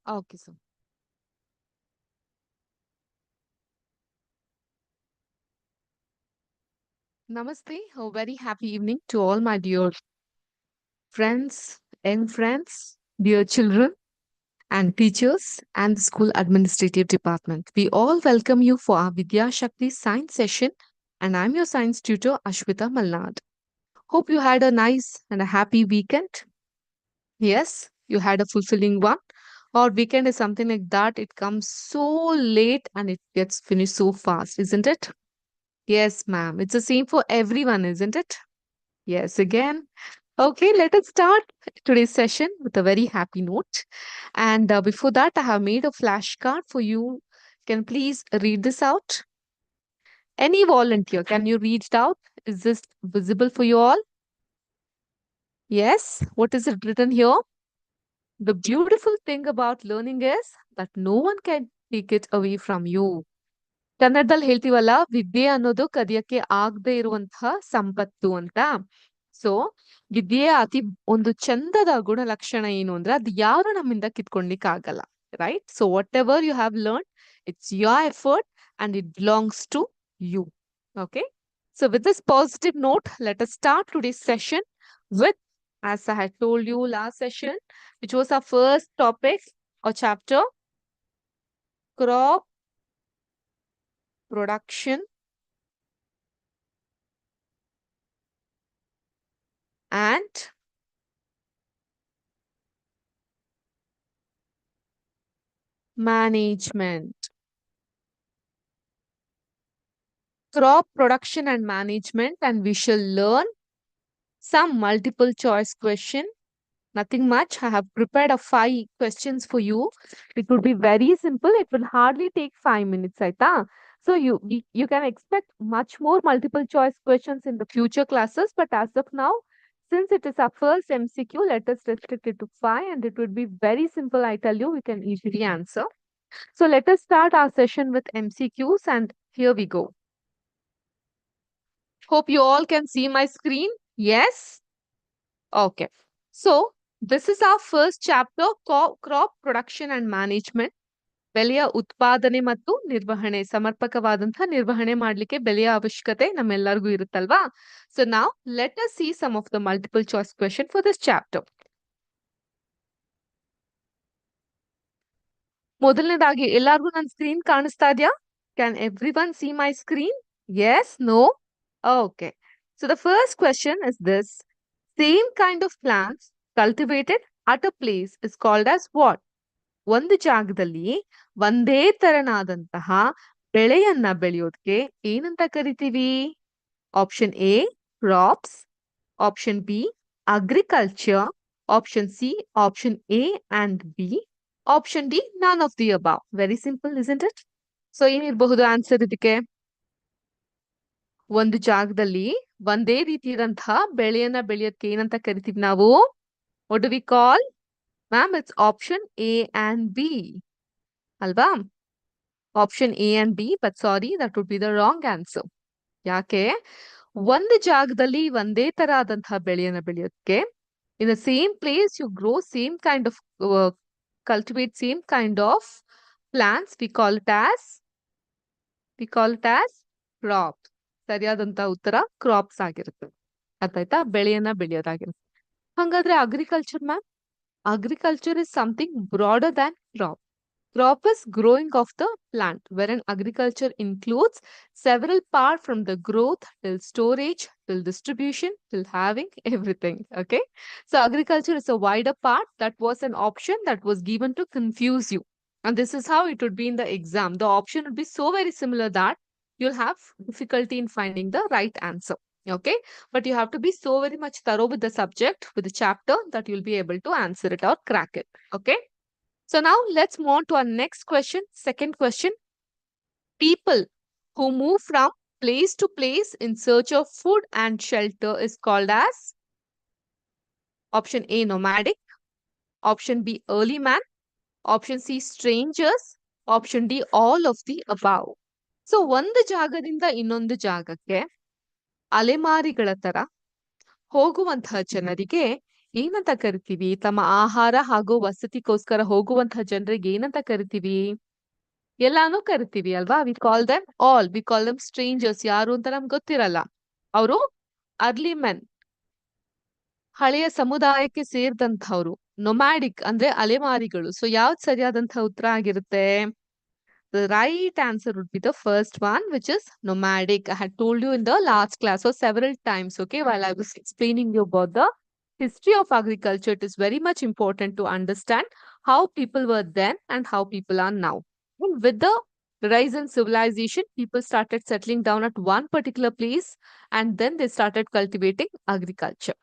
Okay, so Namaste. A very happy evening to all my dear friends, young friends, dear children, and teachers, and the school administrative department. We all welcome you for our Vidya Shakti science session, and I'm your science tutor, Ashwita Malnad. Hope you had a nice and a happy weekend. Yes, you had a fulfilling one. Or weekend is something like that. It comes so late and it gets finished so fast, isn't it? Yes, ma'am. It's the same for everyone, isn't it? Yes, again. Okay, let us start today's session with a very happy note. And before that, I have made a flashcard for you. Can please read this out? Any volunteer, can you read it out? Is this visible for you all? Yes. What is it written here? The beautiful thing about learning is that no one can take it away from you. ಕನ್ನಡದಲ್ಲಿ ಹೇಳ್ತೀವಲ್ಲ ವಿದ್ಯೆ ಅನ್ನೋದು ಕದಿಯಕ್ಕೆ ಆಗದೆ ಇರುವಂತಹ ಸಂಪತ್ತು ಅಂತ. So ವಿದ್ಯೆಯ ಅತಿ ಒಂದು ಚಂದದ ಗುಣಲಕ್ಷಣ ಏನು ಅಂದ್ರೆ ಅದು ಯಾರು ನಮ್ಮಿಂದ ಕಿತ್ಕೊಳ್ಲಿಕ್ಕೆ ಆಗಲ್ಲ. Right. So whatever you have learn, it's your effort and it belongs to you. Okay. So with this positive note, let us start today's session with, as I had told you last session, which was our first topic or chapter, crop production and management. Crop production and management, and we shall learn some multiple choice question. Nothing much. I have prepared a 5 questions for you. It would be very simple. It will hardly take 5 minutes, Aita. So you can expect much more multiple choice questions in the future classes. But as of now, since it is our first MCQ, let us restrict it to 5, and it would be very simple. I tell you, we can easily answer. So let us start our session with MCQs, and here we go. Hope you all can see my screen. Yes? Okay. So, this is our first chapter, crop production and management. ಬೆಳೆಯ ಉತ್ಪಾದನೆ ಮತ್ತು ನಿರ್ವಹಣೆ, ಸಮರ್ಪಕವಾದಂತಹ ನಿರ್ವಹಣೆ ಮಾಡ್ಲಿಕ್ಕೆ ಬೆಳೆಯ ಅವಶ್ಯಕತೆ ನಮ್ಮೆಲ್ಲರಿಗೂ ಇರುತ್ತಲ್ವಾ? So now let us see some of the multiple choice question for this chapter. ಮೊದಲನೇದಾಗಿ ಎಲ್ಲರಿಗೂ ನನ್ನ ಸ್ಕ್ರೀನ್ ಕಾಣಿಸ್ತಾ ಇದೆಯಾ? Can everyone see my screen? Yes? No? Okay. So the first question is this. Same kind of plants cultivated at a place is called as what? ಒಂದು ಜಾಗದಲ್ಲಿ ಒಂದೇ ತರನಾದಂತಹ ಬೆಳೆಯನ್ನ ಬೆಳೆಯೋದಕ್ಕೆ ಏನಂತ ಕರಿತೀವಿ? Option A crops, option B agriculture, option C option A and B, option D none of the above. Very simple, isn't it? So ಏನಿರಬಹುದು answer ಇದಕ್ಕೆ? ಒಂದು ಜಾಗದಲ್ಲಿ ಒಂದೇ ರೀತಿ ಇರಂತಹ ಬೆಳೆಯನ್ನ ಬೆಳೆಯೋದಕ್ಕೆ ಏನಂತ ಕರಿತೀವಿ ನಾವು? What do we call? Ma'am, it's option A and B ಅಲ್ವಾ? Option A and B, but sorry, that would be the wrong answer. ಯಾಕೆ? ಒಂದು ಜಾಗದಲ್ಲಿ ಒಂದೇ ತರ ಆದಂತಹ ಬೆಳೆಯನ್ನ ಬೆಳೆಯೋದಕ್ಕೆ, in the same place you grow same kind of cultivate same kind of plants, we call it as crops. ಸರಿಯಾದಂತ ಉತ್ತರ crops ಆಗಿರುತ್ತೆ. ಅರ್ಥ ಆಯ್ತಾ? ಬೆಳೆಯನ್ನ ಬೆಳೆಯೋದಾಗಿರುತ್ತೆ. ಹಂಗಾದ್ರೆ agriculture ma'am? Agriculture is something broader than crop. Crop is growing of the plant, wherein agriculture includes several parts from the growth till storage, till distribution, till having everything. Okay. So agriculture is a wider part. That was an option that was given to confuse you. And this is how it would be in the exam. The option would be so very similar that you'll have difficulty in finding the right answer. Okay. But you have to be so very much thorough with the subject, with the chapter, that you'll be able to answer it or crack it. Okay. So now let's move on to our next question. Second question. People who move from place to place in search of food and shelter is called as option A, nomadic, option B, early man, option C, strangers, option D, all of the above. So ಒಂದು ಜಾಗದಿಂದ ಇನ್ನೊಂದು ಜಾಗಕ್ಕೆ ಅಲೆಮಾರಿಗಳ ತರ ಹೋಗುವಂತಹ ಜನರಿಗೆ ಏನಂತ ಕರಿತೀವಿ? ತಮ್ಮ ಆಹಾರ ಹಾಗೂ ವಸತಿಗೋಸ್ಕರ ಹೋಗುವಂತಹ ಜನರಿಗೆ ಏನಂತ ಕರಿತೀವಿ? ಎಲ್ಲಾನು ಕರಿತೀವಿ ಅಲ್ವಾ? V call them stranger's. ಯಾರು ಅಂತ ನಮ್ಗೆ ಗೊತ್ತಿರಲ್ಲ. ಅವರು ಅರ್ಲಿ ಮೆನ್, ಹಳೆಯ ಸಮುದಾಯಕ್ಕೆ ಸೇರಿದಂಥವ್ರು. ನೊಮ್ಯಾಡಿಕ್ ಅಂದ್ರೆ ಅಲೆಮಾರಿಗಳು. ಸೊ ಯಾವ್ದು ಸರಿಯಾದಂತಹ ಉತ್ತರ ಆಗಿರುತ್ತೆ? The right answer would be the first one, which is nomadic. I had told you in the last class or several times, okay, while I was explaining you about the history of agriculture. It is very much important to understand how people were then and how people are now. And with the rise in civilization, people started settling down at one particular place and then they started cultivating agriculture.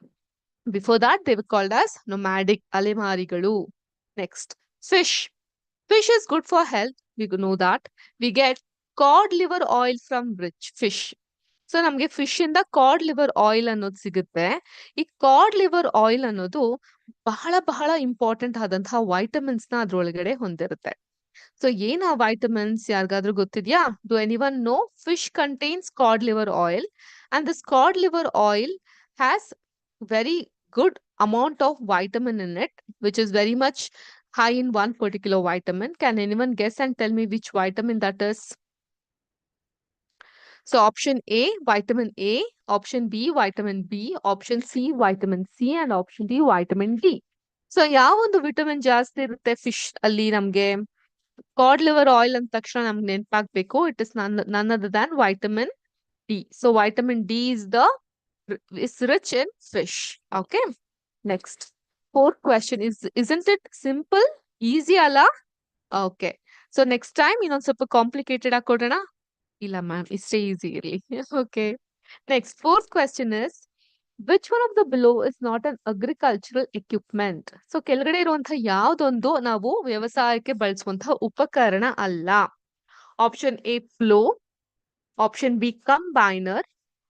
Before that, they were called as nomadic alemarigalu. Next, fish. Fish is good for health. We know that. We get cod liver oil from rich fish. So ನಮ್ಗೆ fish ಇಂದ ಕಾಡ್ liver oil ಅನ್ನೋದು ಸಿಗುತ್ತೆ. ಈ ಕಾಡ್ liver oil ಅನ್ನೋದು ಬಹಳ ಬಹಳ ಇಂಪಾರ್ಟೆಂಟ್ ಆದಂತಹ ವೈಟಮಿನ್ಸ್ ನ ಅದ್ರೊಳಗಡೆ ಹೊಂದಿರುತ್ತೆ. ಸೊ ಏನ್ ಆ ವೈಟಮಿನ್ಸ್ ಯಾರಿಗಾದ್ರೂ ಗೊತ್ತಿದ್ಯಾ? Do anyone know? Fish contains cod liver oil and this cod liver oil has very good amount of vitamin in it, which is very much high in one particular vitamin. Can anyone guess and tell me which vitamin that is? So option A, vitamin A, option B, vitamin B, option C, vitamin C, and option D, vitamin D. So ಯಾವ ಒಂದು vitamin ಜಾಸ್ತಿ ಇರುತ್ತೆ fish ಅಲ್ಲಿ ನಮ್ಗೆ? ಕಾಡ್ liver oil ಅಂದ ತಕ್ಷಣ ನಮ್ಗೆ ನೆನಪಾಗ್ಬೇಕು. It is none other than vitamin D. So vitamin D is rich in fish. Okay. Next. Fourth question isn't it simple? Easy ಅಲ್ಲ? Okay. So next time ಇನ್ನೊಂದ್ ಸ್ವಲ್ಪ ಕಾಂಪ್ಲಿಕೇಟೆಡ್ ಆಗಿ ಕೊಡೋಣ? ಇಲ್ಲ ಮ್ಯಾಮ್, ಇಷ್ಟೇ ಈಸಿ ಇರ್ಲಿ. Okay. Next. Fourth question is, which one of the below is not an agricultural equipment? So ಕೆಳಗಡೆ ಇರುವಂತಹ ಯಾವ್ದೊಂದು ನಾವು ವ್ಯವಸಾಯಕ್ಕೆ ಬಳಸುವಂತಹ ಉಪಕರಣ ಅಲ್ಲ? Option A, plow. Option B, combiner.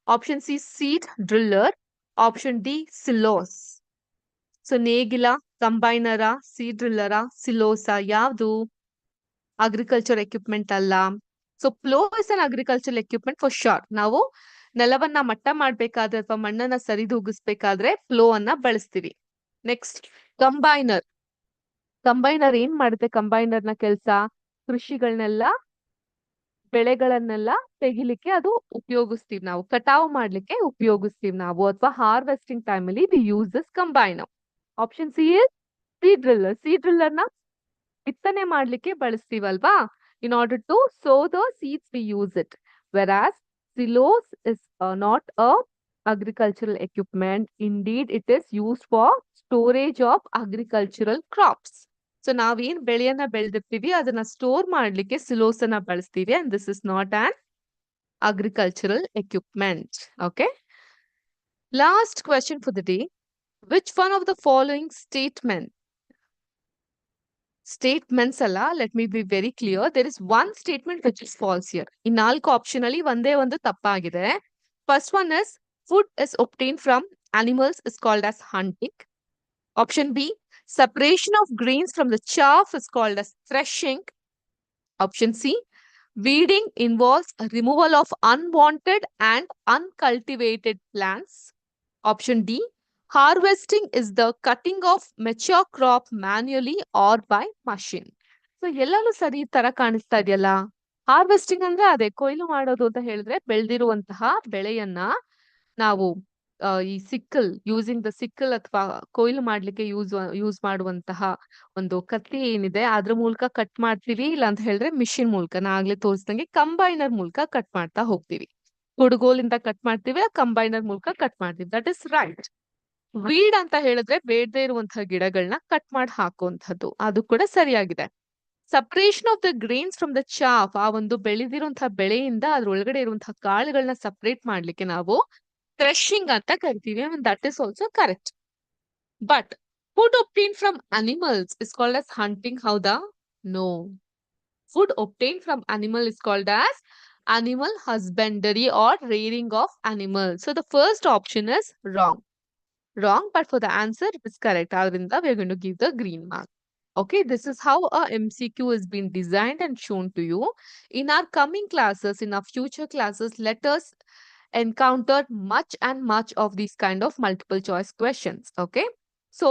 Option C, seed driller. Option D, silos. So ನೇಗಿಲ, ಕಂಬೈನರ, seed ಡ್ರಿಲ್ಲರ, ಸಿಲೋಸ ಯಾವ್ದು agriculture equipment ಅಲ್ಲ? So flow is an agriculture equipment for sure. ನಾವು ನೆಲವನ್ನ ಮಟ್ಟ ಮಾಡ್ಬೇಕಾದ್ರೆ ಅಥವಾ ಮಣ್ಣನ್ನ ಸರಿದೂಗಿಸ್ಬೇಕಾದ್ರೆ ಪ್ಲೋ ಅನ್ನ ಬಳಸ್ತೀವಿ. Next, combiner. ಕಂಬೈನರ್ ಏನ್ ಮಾಡುತ್ತೆ? ಕಂಬೈನರ್ನ ಕೆಲಸ ಕೃಷಿಗಳನ್ನೆಲ್ಲ, ಬೆಳೆಗಳನ್ನೆಲ್ಲ ತೆಗಿಲಿಕ್ಕೆ ಅದು ಉಪಯೋಗಿಸ್ತೀವಿ ನಾವು. ಕಟಾವು ಮಾಡ್ಲಿಕ್ಕೆ ಉಪಯೋಗಿಸ್ತೀವಿ ನಾವು, ಅಥವಾ ಹಾರ್ವೆಸ್ಟಿಂಗ್ ಟೈಮ್ ಅಲ್ಲಿ we use this combiner. Option C is seed driller. Seed driller ನ ಬಿತ್ತನೆ ಮಾಡ್ಲಿಕ್ಕೆ ಬಳಸ್ತೀವಲ್ವಾ? In order to sow the seeds we use it. Whereas silos is not a agricultural equipment. Indeed, it is used for storage of agricultural crops. So ನಾವೇನ್ ಬೆಳೆಯನ್ನ ಬೆಳೆದಿರ್ತೀವಿ ಅದನ್ನ store ಮಾಡ್ಲಿಕ್ಕೆ ಸಿಲೋಸ್ ಅನ್ನ ಬಳಸ್ತೀವಿ. And this is not on agricultural equipment. Okay. Last question for the day. Which one of the following statements ಅಲ್ಲ, let me be very clear. There is one statement which is false here. ಈ 4 option ಅಲ್ಲಿ ಒಂದೇ ಒಂದು ತಪ್ಪಾಗಿದೆ. First one is, food is obtained from animals is called as hunting. Option B, separation of grains from the chaff is called as threshing. Option C, weeding involves removal of unwanted and uncultivated plants. Option D, harvesting is the cutting of mature crop manually or by machine. So ಎಲ್ಲಾನು ಸರಿ ತರ ಕಾಣಿಸ್ತಾ ಇದೆಯಲ್ಲ. Harvesting ಅಂದ್ರೆ ಅದೇ ಕೊಯ್ಲು ಮಾಡೋದು ಅಂತ ಹೇಳಿದ್ರೆ ಬೆಳೆದಿರುವಂತಹ ಬೆಳೆಯನ್ನ ನಾವು ಈ ಯೂಸಿಂಗ್ ದ ಸಿಕ್ಕಲ್ ಅಥವಾ ಕೊಯ್ಲು ಮಾಡ್ಲಿಕ್ಕೆ ಯೂಸ್ ಮಾಡುವಂತಹ ಒಂದು ಕತ್ತಿ ಏನಿದೆ ಅದ್ರ ಮೂಲಕ ಕಟ್ ಮಾಡ್ತೀವಿ. ಇಲ್ಲ ಅಂತ ಹೇಳಿದ್ರೆ ಮಿಷಿನ್ ಮೂಲಕ, ನಾ ಆಗ್ಲೇ ತೋರಿಸ್ದಂಗೆ ಕಂಬೈನರ್ ಮೂಲಕ ಕಟ್ ಮಾಡ್ತಾ ಹೋಗ್ತೀವಿ. ಕುಡುಗೋಲಿಂದ ಕಟ್ ಮಾಡ್ತೀವಿ, ಕಂಬೈನರ್ ಮೂಲಕ ಕಟ್ ಮಾಡ್ತೀವಿ. That is right. ವೀಡ್ ಅಂತ ಹೇಳಿದ್ರೆ ಬೇಡದೇ ಇರುವಂತಹ ಗಿಡಗಳನ್ನ ಕಟ್ ಮಾಡಿ ಹಾಕುವಂಥದ್ದು, ಅದು ಕೂಡ ಸರಿಯಾಗಿದೆ. Separation of the grains from the chaff, ಆ ಒಂದು ಬೆಳೆದಿರುವಂತಹ ಬೆಳೆಯಿಂದ ಅದ್ರೊಳಗಡೆ ಇರುವಂತಹ ಕಾಳುಗಳನ್ನ ಸಪರೇಟ್ ಮಾಡ್ಲಿಕ್ಕೆ ನಾವು ಥ್ರೆಶಿಂಗ್ ಅಂತ ಕರಿತೀವಿ. That is also correct. But food obtained from animals is called as hunting. ಹೌದಾ? No. Food obtained from animal is called as animal husbandry or rearing of animals. So the first option is wrong. But for the answer it is correct. Adrinda we are going to give the green mark. Okay, this is how a MCQ is being designed and shown to you. In our coming classes, in our future classes, let us encounter much of these kind of multiple choice questions. Okay. So,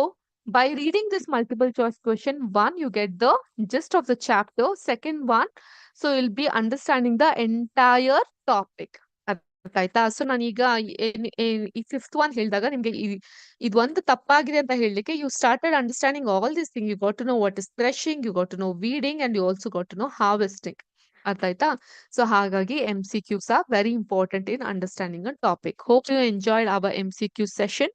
by reading this multiple choice question, one, you get the gist of the chapter. Second one, so you'll be understanding the entire topic. ಅರ್ಥ ಆಯ್ತಾ? So ನಾನೀಗ ಈ fifth one ಹೇಳಿದಾಗ ನಿಮ್ಗೆ ಇದೊಂದು ತಪ್ಪಾಗಿದೆ ಅಂತ ಹೇಳಲಿಕ್ಕೆ you started understanding all this thing. You got to know what is threshing, you got to know weeding, and you also got to know harvesting. ಅರ್ಥ ಆಯ್ತಾ? ಸೊ ಹಾಗಾಗಿ MCQs are very important in understanding a topic. Hope you enjoyed our MCQ session,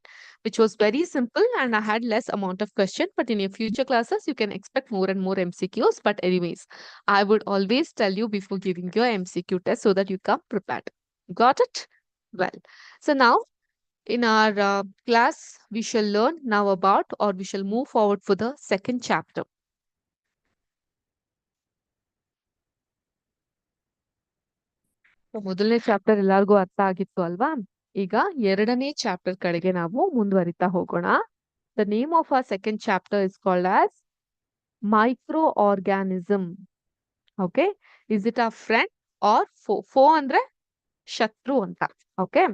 which was very simple and I had less amount of question. But in your future classes, you can expect more and more MCQs. But anyways, I would always tell you before giving your MCQ test so that you come prepared. Got it? Well, so now in our class, we shall learn now about, or we shall move forward for the second chapter. So, ಮೊದಲನೇ chapter ಎಲ್ಲರಿಗೂ ಅರ್ಥ ಆಗಿತ್ತು ಅಲ್ವಾ? ಈಗ ಎರಡನೇ chapter ಕಡೆಗೆ ನಾವು ಮುಂದುವರಿತಾ ಹೋಗೋಣ. The name of our second chapter is called as microorganism. Okay? Is it our friend or foe? Foe ಅಂದ್ರೆ ಶತ್ರು ಅಂತ. Okay?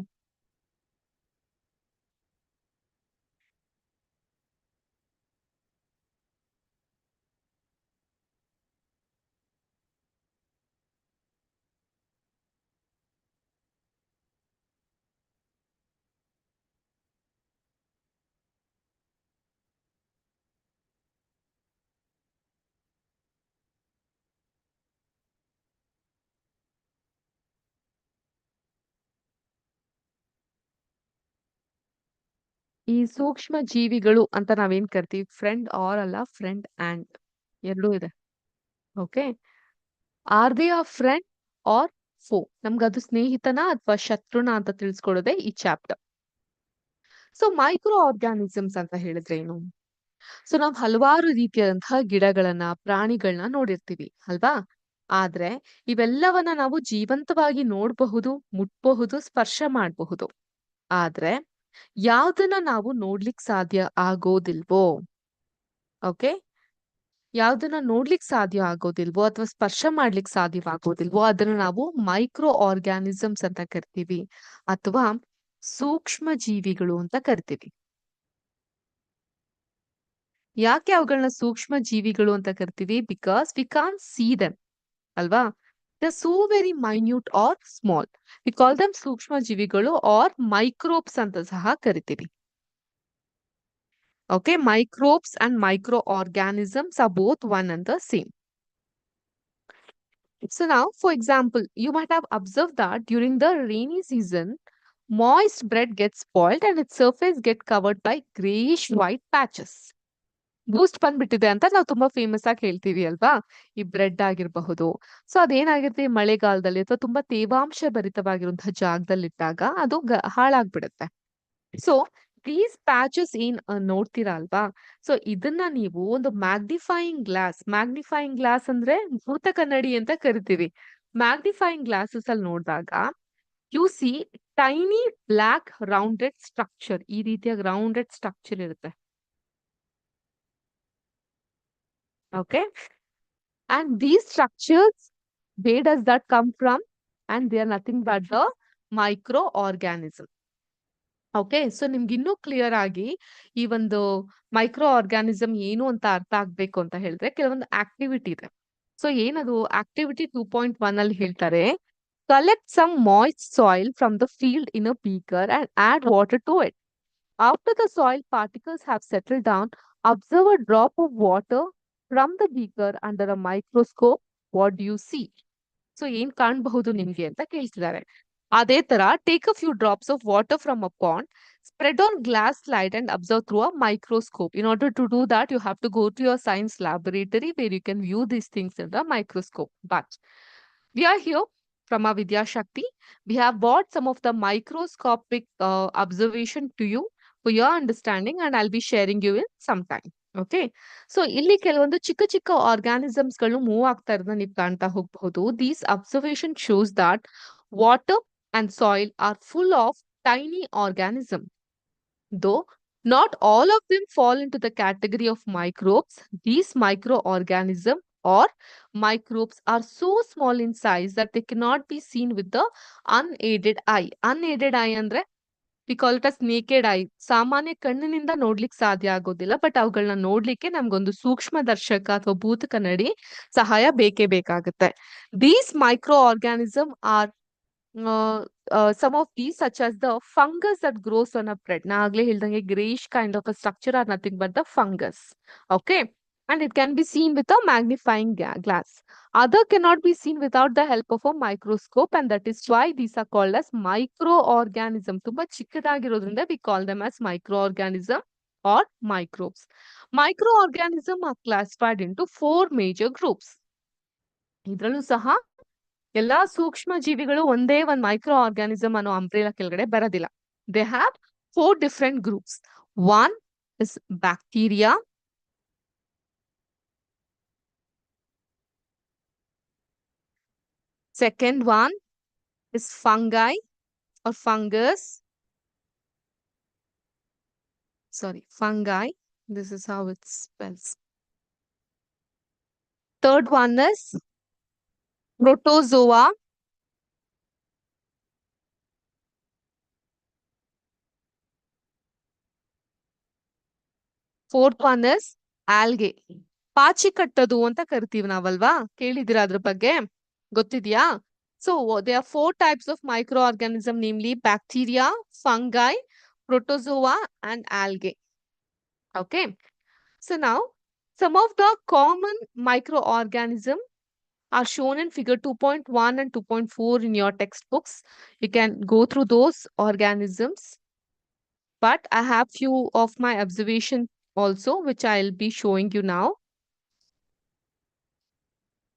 ಈ ಸೂಕ್ಷ್ಮ ಜೀವಿಗಳು ಅಂತ ನಾವೇನ್ ಕರಿತೀವಿ, ಫ್ರೆಂಡ್ ಆರ್ ಅಲ್ಲ, ಫ್ರೆಂಡ್ ಅಂಡ್ ಎರಡೂ ಇದೆ. Okay, are they a friend or foe? ನಮ್ಗದು ಸ್ನೇಹಿತನ ಅಥವಾ ಶತ್ರುನ ಅಂತ ತಿಳಿಸ್ಕೊಡೋದೆ ಈ ಚಾಪ್ಟರ್. ಸೊ ಮೈಕ್ರೋ ಆರ್ಗ್ಯಾನಿಸಮ್ಸ್ ಅಂತ ಹೇಳಿದ್ರೆ ಏನು? ಸೊ ನಾವ್ ಹಲವಾರು ರೀತಿಯಾದಂತಹ ಗಿಡಗಳನ್ನ, ಪ್ರಾಣಿಗಳನ್ನ ನೋಡಿರ್ತೀವಿ ಅಲ್ವಾ? ಆದ್ರೆ ಇವೆಲ್ಲವನ್ನ ನಾವು ಜೀವಂತವಾಗಿ ನೋಡಬಹುದು, ಮುಟ್ಬಹುದು, ಸ್ಪರ್ಶ ಮಾಡಬಹುದು. ಆದ್ರೆ ಯಾವ್ದನ್ನ ನಾವು ನೋಡ್ಲಿಕ್ ಸಾಧ್ಯ ಆಗೋದಿಲ್ವೋ, ಓಕೆ, ಯಾವ್ದನ್ನ ನೋಡ್ಲಿಕ್ ಸಾಧ್ಯ ಆಗೋದಿಲ್ವೋ ಅಥವಾ ಸ್ಪರ್ಶ ಮಾಡ್ಲಿಕ್ ಸಾಧ್ಯವಾಗೋದಿಲ್ವೋ ಅದನ್ನ ನಾವು ಮೈಕ್ರೋ ಆರ್ಗ್ಯಾನಿಸಮ್ಸ್ ಅಂತ ಕರಿತೀವಿ ಅಥವಾ ಸೂಕ್ಷ್ಮ ಜೀವಿಗಳು ಅಂತ ಕರಿತೀವಿ. ಯಾಕೆ ಅವುಗಳನ್ನ ಸೂಕ್ಷ್ಮ ಜೀವಿಗಳು ಅಂತ ಕರಿತೀವಿ? Because we can't see them ಅಲ್ವಾ? They so very minute or small. We call them ಸೂಕ್ಷ್ಮ ಜೀವಿಗಳು ಆರ್ ಮೈಕ್ರೋಬ್ಸ್ ಅಂತ ಸಹ ಕರಿತೀವಿ. Okay, microbes and microorganisms are both one and the same. So now, for example, you might have observed that during the rainy season, moist bread gets spoiled and its surface get covered by grayish white patches. ಬೂಸ್ಟ್ ಬಂದ್ಬಿಟ್ಟಿದೆ ಅಂತ ನಾವು ತುಂಬಾ famous ಆಗಿ ಹೇಳ್ತೀವಿ ಅಲ್ವಾ? ಈ bread ಆಗಿರಬಹುದು. So ಅದೇನಾಗಿರುತ್ತೆ, ಮಳೆಗಾಲದಲ್ಲಿ ಅಥವಾ ತುಂಬಾ ತೇವಾಂಶ ಭರಿತವಾಗಿರುವಂತಹ ಜಾಗದಲ್ಲಿಟ್ಟಾಗ ಅದು ಹಾಳಾಗ್ಬಿಡುತ್ತೆ. ಸೊ ದೀಸ್ ಪ್ಯಾಚಸ್ ಏನ್ ನೋಡ್ತೀರಾ ಅಲ್ವಾ? ಸೊ ಇದನ್ನ ನೀವು ಒಂದು ಮ್ಯಾಗ್ನಿಫೈಯಿಂಗ್ ಗ್ಲಾಸ್ ಅಂದ್ರೆ ಭೂತ ಕನ್ನಡಿ ಅಂತ ಕರಿತೀವಿ. ಮ್ಯಾಗ್ನಿಫೈಯಿಂಗ್ ಗ್ಲಾಸಸ್ ಅಲ್ಲಿ ನೋಡಿದಾಗ you see tiny black rounded structure. ಈ ರೀತಿಯಾಗಿ ರೌಂಡೆಡ್ ಸ್ಟ್ರಕ್ಚರ್ ಇರುತ್ತೆ. Okay, and these structures where does that come from? And they are nothing but the micro organism. Okay, so ನಿಮ್ಗೆ ಇನ್ನೂ ಕ್ಲಿಯರ್ ಆಗಿ ಈ ಒಂದು ಮೈಕ್ರೋ ಆರ್ಗ್ಯಾನಿಸಮ್ ಏನು ಅಂತ ಅರ್ಥ ಆಗ್ಬೇಕು ಅಂತ ಹೇಳಿದ್ರೆ ಕೆಲವೊಂದು ಆಕ್ಟಿವಿಟಿ ಇದೆ. ಸೊ ಏನದು ಆಕ್ಟಿವಿಟಿ 2.1 ಅಲ್ಲಿ ಹೇಳ್ತಾರೆ, collect some moist soil from the field in a beaker and add water to it. After the soil particles have settle down, observe a drop of water from the beaker under a microscope. What do you see? So ಏನ್ ಕಾಣಬಹುದು ನಿಮ್ಗೆ ಅಂತ ಕೇಳ್ತಿದ್ದಾರೆ. ಅದೇ ತರ take a few drops of water from a pond, spread on glass slide and observe through a microscope. In order to do that, you have to go to your science laboratory where you can view these things in the microscope. But we are here from our Vidya Shakti. We have brought some of the microscopic observation to you for your understanding, and I'll be sharing you in some time. Okay, so ಇಲ್ಲಿ ಕೆಲವೊಂದು ಚಿಕ್ಕ ಚಿಕ್ಕ organisms ಗಳು move ಆಗ್ತಾ ಇರೋದನ್ನ ನೀವು ಕಾಣ್ತಾ ಹೋಗಬಹುದು. These observation shows that water and soil are full of tiny organism. Though not all of them fall into the category of microbes, these microorganisms or microbes are so small in size that they cannot be seen with the unaided eye. Unaided eye andre V call it as naked I. ಸಾಮಾನ್ಯ ಕಣ್ಣಿನಿಂದ ನೋಡ್ಲಿಕ್ಕೆ ಸಾಧ್ಯ ಆಗೋದಿಲ್ಲ, but ಅವುಗಳನ್ನ ನೋಡ್ಲಿಕ್ಕೆ ನಮ್ಗೊಂದು ಸೂಕ್ಷ್ಮ ದರ್ಶಕ ಅಥವಾ ಭೂತ ಕನ್ನಡಿ ಸಹಾಯ ಬೇಕೇ ಬೇಕಾಗುತ್ತೆ. These microorganism are some of these, such as the fungus that grows on a bread. ನಾ ಆಗ್ಲೇ ಹೇಳ್ದಂಗೆ grayish kind of a structure are nothing but the fungus. Okay. And it can be seen with a magnifying glass. Other cannot be seen without the help of a microscope, and that is why these are called as microorganism. ತುಂಬಾ ಚಿಕ್ಕದಾಗಿರೋದ್ರಿಂದ we call them as microorganism or microbes. Microorganism are classified into four major groups. ಇದ್ರಲ್ಲೂ ಸಹ ಎಲ್ಲಾ ಸೂಕ್ಷ್ಮ ಜೀವಿಗಳು ಒಂದೇ ಒಂದ್ micro organism ಅನ್ನೋ umbrella ಕೆಳಗಡೆ ಬರೋದಿಲ್ಲ. They have four different groups. One is bacteria, second one is fungi or fungus. Sorry, fungi. This is how it spells. Third one is protozoa. Fourth one is algae. ಪಾಚಿ ಕಟ್ಟೋದು ಅಂತ ಕರಿತೀವಿ ನಾವಲ್ವಾ? ಕೇಳಿದಿರಾ ಅದ್ರ ಬಗ್ಗೆ? ಗೊತ್ತಿದ್ಯಾ? So there are four types of microorganism, namely bacteria, fungi, protozoa, and algae. Okay. So now some of the common microorganism are shown in figure 2.1 and 2.4 in your textbooks. You can go through those organisms, but I have few of my observation also which I'll be showing you now.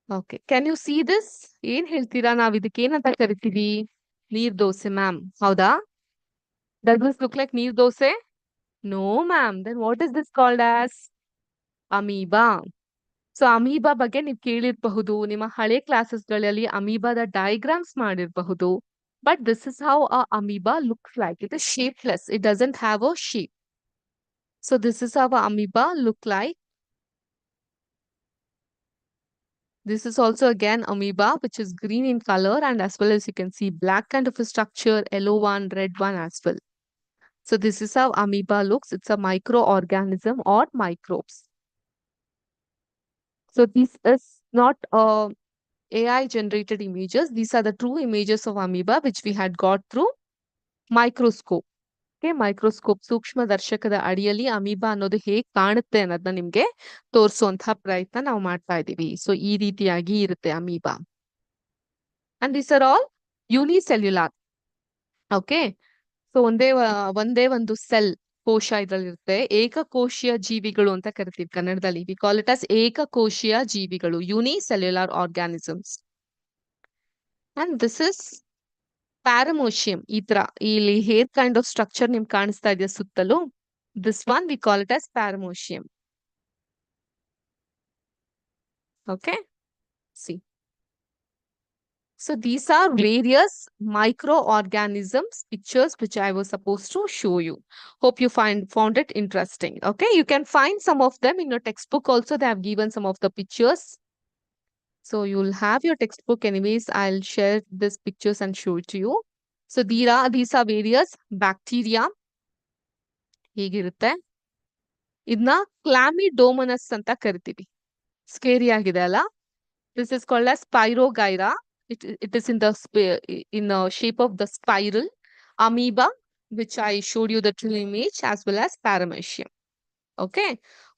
Okay, can you see this? ಏನ್ ಹೇಳ್ತೀರಾ? ನಾವ್ ಇದಕ್ಕೆ ಏನಂತ ಕರಿತೀವಿ? ನೀರ್ dosa ma'am, ಹೌದಾ? Does this look like ನೀರ್ dosa? No ma'am. Then what is this called as? Amoeba. So amoeba ಬಗ್ಗೆ ನೀವು ಕೇಳಿರಬಹುದು, ನಿಮ್ಮ ಹಳೆ ಕ್ಲಾಸಸ್ಗಳಲ್ಲಿ ಅಮೀಬಾದ ಡಯಾಗ್ರಾಮ್ಸ್ ಮಾಡಿರಬಹುದು. But this is how a amoeba looks like. It is shapeless. It doesn't have a shape. So this is how amoeba look like. This is also again amoeba, which is green in color, and as well as you can see black kind of a structure, yellow one, red one as well. So this is how amoeba looks. It's a microorganism or microbes. So this is not AI generated images. These are the true images of amoeba which we had got through microscope. Okay, microscope ಸೂಕ್ಷ್ಮ ದರ್ಶಕದ ಅಡಿಯಲ್ಲಿ amoeba ಅನ್ನೋದು ಹೇಗ್ ಕಾಣುತ್ತೆ ಅನ್ನೋದನ್ನ ನಿಮ್ಗೆ ತೋರಿಸುವಂತಹ ಪ್ರಯತ್ನ ನಾವು ಮಾಡ್ತಾ ಇದೀವಿ. ಸೊ ಈ ರೀತಿಯಾಗಿ ಇರುತ್ತೆ amoeba. And these are all unicellular. Okay, so ಒಂದೇ ಒಂದು ಸೆಲ್ ಕೋಶ ಇದ್ರಲ್ಲಿರುತ್ತೆ. ಏಕಕೋಶೀಯ ಜೀವಿಗಳು ಅಂತ ಕರಿತೀವಿ ಕನ್ನಡದಲ್ಲಿ. ವಿ ಕಾಲ್ ಇಟ್ ಆಸ್ ಏಕಕೋಶೀಯ ಜೀವಿಗಳು, unicellular organisms. And this is paramecium. ಈ ತರ ಇಲ್ಲಿ ಹೇರ್ ಕೈಂಡ್ ಆಫ್ ಸ್ಟ್ರಕ್ಚರ್ ನಿಮ್ಗೆ ಕಾಣಿಸ್ತಾ ಇದೆಯಾ ಸುತ್ತಲೂ? This one we call it as paramecium. Okay, see. So these are various microorganisms pictures which I was supposed to show you. Hope you found it interesting. Okay, you can find some of them in your textbook also. They have given some of the pictures. So you'll have your textbook anyways. I'll share these pictures and show it to you. So these are various bacteria. ಹೀಗಿರುತ್ತೆ. ಇದನ್ನ ಕ್ಲಾಮಿಡೋಮನಸ್ ಅಂತ ಕರಿತೀವಿ. Scary ಆಗಿದೆ ಅಲ್ಲ? This is called as Spirogyra. It is in the shape of the spiral. Amoeba, which I showed you the true image, as well as paramecium. Okay.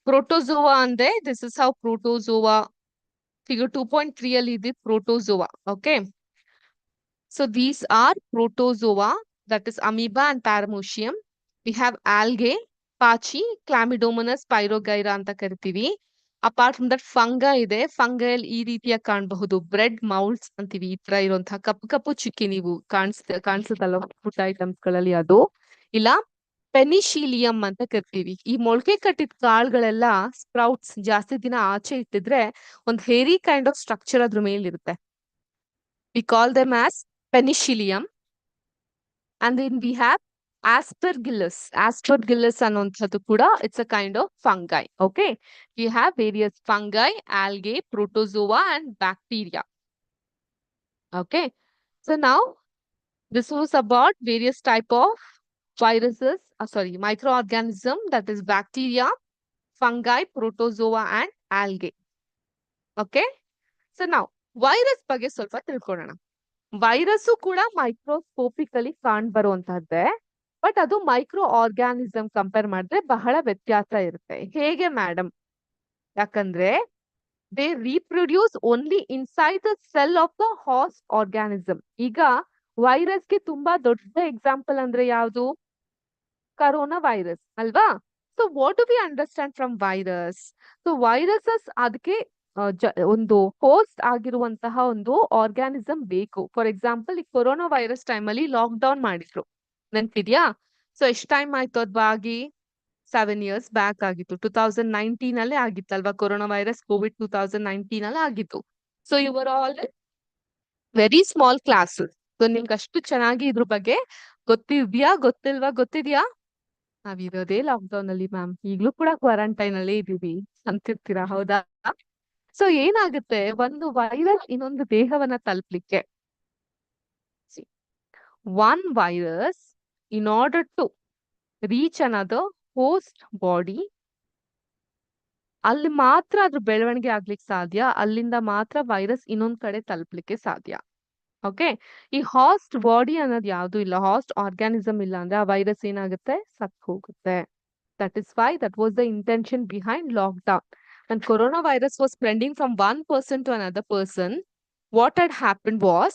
Protozoa ande, this is how protozoa, figure 2.3 ಅಲ್ಲಿ ಇದೆ protozoa. Okay. So these are protozoa, that is amoeba and paramecium. We have algae, ಪಾಚಿ, ಕ್ಲಾಮಿಡೋಮನಸ್, spirogyra ಅಂತ ಕರಿತೀವಿ. Apart from that ಫಂಗ ಇದೆ. Fungal ಈ ರೀತಿಯಾಗಿ ಕಾಣಬಹುದು. Bread moulds ಅಂತೀವಿ. ಈ ತರ ಇರುವಂತಹ ಕಪ್ಪು ಕಪ್ಪು ಚುಕ್ಕಿ ನೀವು ಕಾಣಿಸುತ್ತಲ್ಲ ಫುಡ್ ಐಟಮ್ಸ್ ಗಳಲ್ಲಿ, ಅದು. ಇಲ್ಲ ಪೆನಿಶೀಲಿಯಂ ಅಂತ ಕರಿತೀವಿ. ಈ ಮೊಳಕೆ ಕಟ್ಟಿದ ಕಾಳುಗಳೆಲ್ಲ ಸ್ಪ್ರೌಟ್ಸ್ ಜಾಸ್ತಿ ದಿನ ಆಚೆ ಇಟ್ಟಿದ್ರೆ ಒಂದು ಹೇರಿ ಕೈಂಡ್ ಆಫ್ ಸ್ಟ್ರಕ್ಚರ್ ಅದ್ರ ಮೇಲಿರುತ್ತೆ. We call them as penicillium. And then we have aspergillus. Aspergillus ಅನ್ನುವಂಥದ್ದು ಕೂಡ it's a kind of fungi. Okay, we have various fungi, algae, protozoa, and bacteria. Okay, so now this was about various type of viruses, microorganism, that is bacteria, fungi, protozoa, and algae. Okay? So now, virus ಬಗ್ಗೆ ಸ್ವಲ್ಪ ತಿಳ್ಕೊಳ್ಳೋಣ. Virus ಕೂಡ ಮೈಕ್ರೋಸ್ಕೋಪಿಕಲಿ ಕಾಣ್ ಬರುವಂತಹದ್ದೇ, but ಅದು micro organism compare ಮಾಡಿದ್ರೆ ಬಹಳ ವ್ಯತ್ಯಾಸ ಇರುತ್ತೆ. ಹೇಗೆ ಮೇಡಮ್? ಯಾಕಂದ್ರೆ they reproduce only inside the cell of the hoist organism. ಈಗ ವೈರಸ್ಗೆ ತುಂಬಾ ದೊಡ್ಡ ಎಕ್ಸಾಂಪಲ್ ಅಂದ್ರೆ ಯಾವುದು? ಕರೋನಾ ವೈರಸ್ ಅಲ್ವಾ? So what do we understand from virus? So viruses ಅದಕ್ಕೆ ಒಂದು ಹೋಸ್ಟ್ ಆಗಿರುವಂತಹ ಒಂದು ಆರ್ಗ್ಯಾನಿಸಮ್ ಬೇಕು. ಫಾರ್ ಎಕ್ಸಾಂಪಲ್, ಈ ಕೊರೋನಾ ವೈರಸ್ ಟೈಮ್ ಅಲ್ಲಿ ಲಾಕ್ ಡೌನ್ ಮಾಡಿದ್ರು, ನೆನ್ಪಿದ್ಯಾ? ಸೊ ಎಷ್ಟ್ ಟೈಮ್ ಆಯ್ತು ಅದ್ವಾಗಿ? 7 years ಬ್ಯಾಕ್ ಆಗಿತ್ತು. 2019 ಅಲ್ಲೇ ಆಗಿತ್ತಲ್ವಾ ಕೊರೋನಾ ವೈರಸ್? ಕೋವಿಡ್ 2019 ಅಲ್ಲಿ ಆಗಿತ್ತು. ಸೊ ಇವರ್ all very small classes. So ನಿಮ್ಗೆ ಅಷ್ಟು ಚೆನ್ನಾಗಿ ಇದ್ರ ಬಗ್ಗೆ ಗೊತ್ತಿದ್ಯಾ ಗೊತ್ತಿಲ್ವಾ? ಗೊತ್ತಿದ್ಯಾ? ನಾವಿರೋದೇ ಲಾಕ್ಡೌನ್ ಅಲ್ಲಿ ಮ್ಯಾಮ್, ಈಗ್ಲೂ ಕೂಡ ಕ್ವಾರಂಟೈನ್ ಅಲ್ಲೇ ಇದೀವಿ ಅಂತಿರ್ತೀರಾ, ಹೌದಾ? ಸೊ ಏನಾಗುತ್ತೆ, ಒಂದು ವೈರಸ್ ಇನ್ನೊಂದು ದೇಹವನ್ನ ತಲುಪ್ಲಿಕ್ಕೆ, one virus in order to reach another host body, ಅಲ್ಲಿ ಮಾತ್ರ ಅದ್ರ ಬೆಳವಣಿಗೆ ಆಗ್ಲಿಕ್ಕೆ ಸಾಧ್ಯ, ಅಲ್ಲಿಂದ ಮಾತ್ರ ವೈರಸ್ ಇನ್ನೊಂದ್ ಕಡೆ ತಲುಪ್ಲಿಕ್ಕೆ ಸಾಧ್ಯ. ಓಕೆ, ಈ ಹಾಸ್ಟ್ ಬಾಡಿ ಅನ್ನೋದು ಯಾವ್ದು ಇಲ್ಲ, ಹಾಸ್ಟ್ ಆರ್ಗ್ಯಾನಿಸಮ್ ಇಲ್ಲ ಅಂದ್ರೆ ಆ ವೈರಸ್ ಏನಾಗುತ್ತೆ? ಸತ್ ಹೋಗುತ್ತೆ. That is why that was the intention behind lock down. And coronavirus was spreading from one person to another person. What had happened was,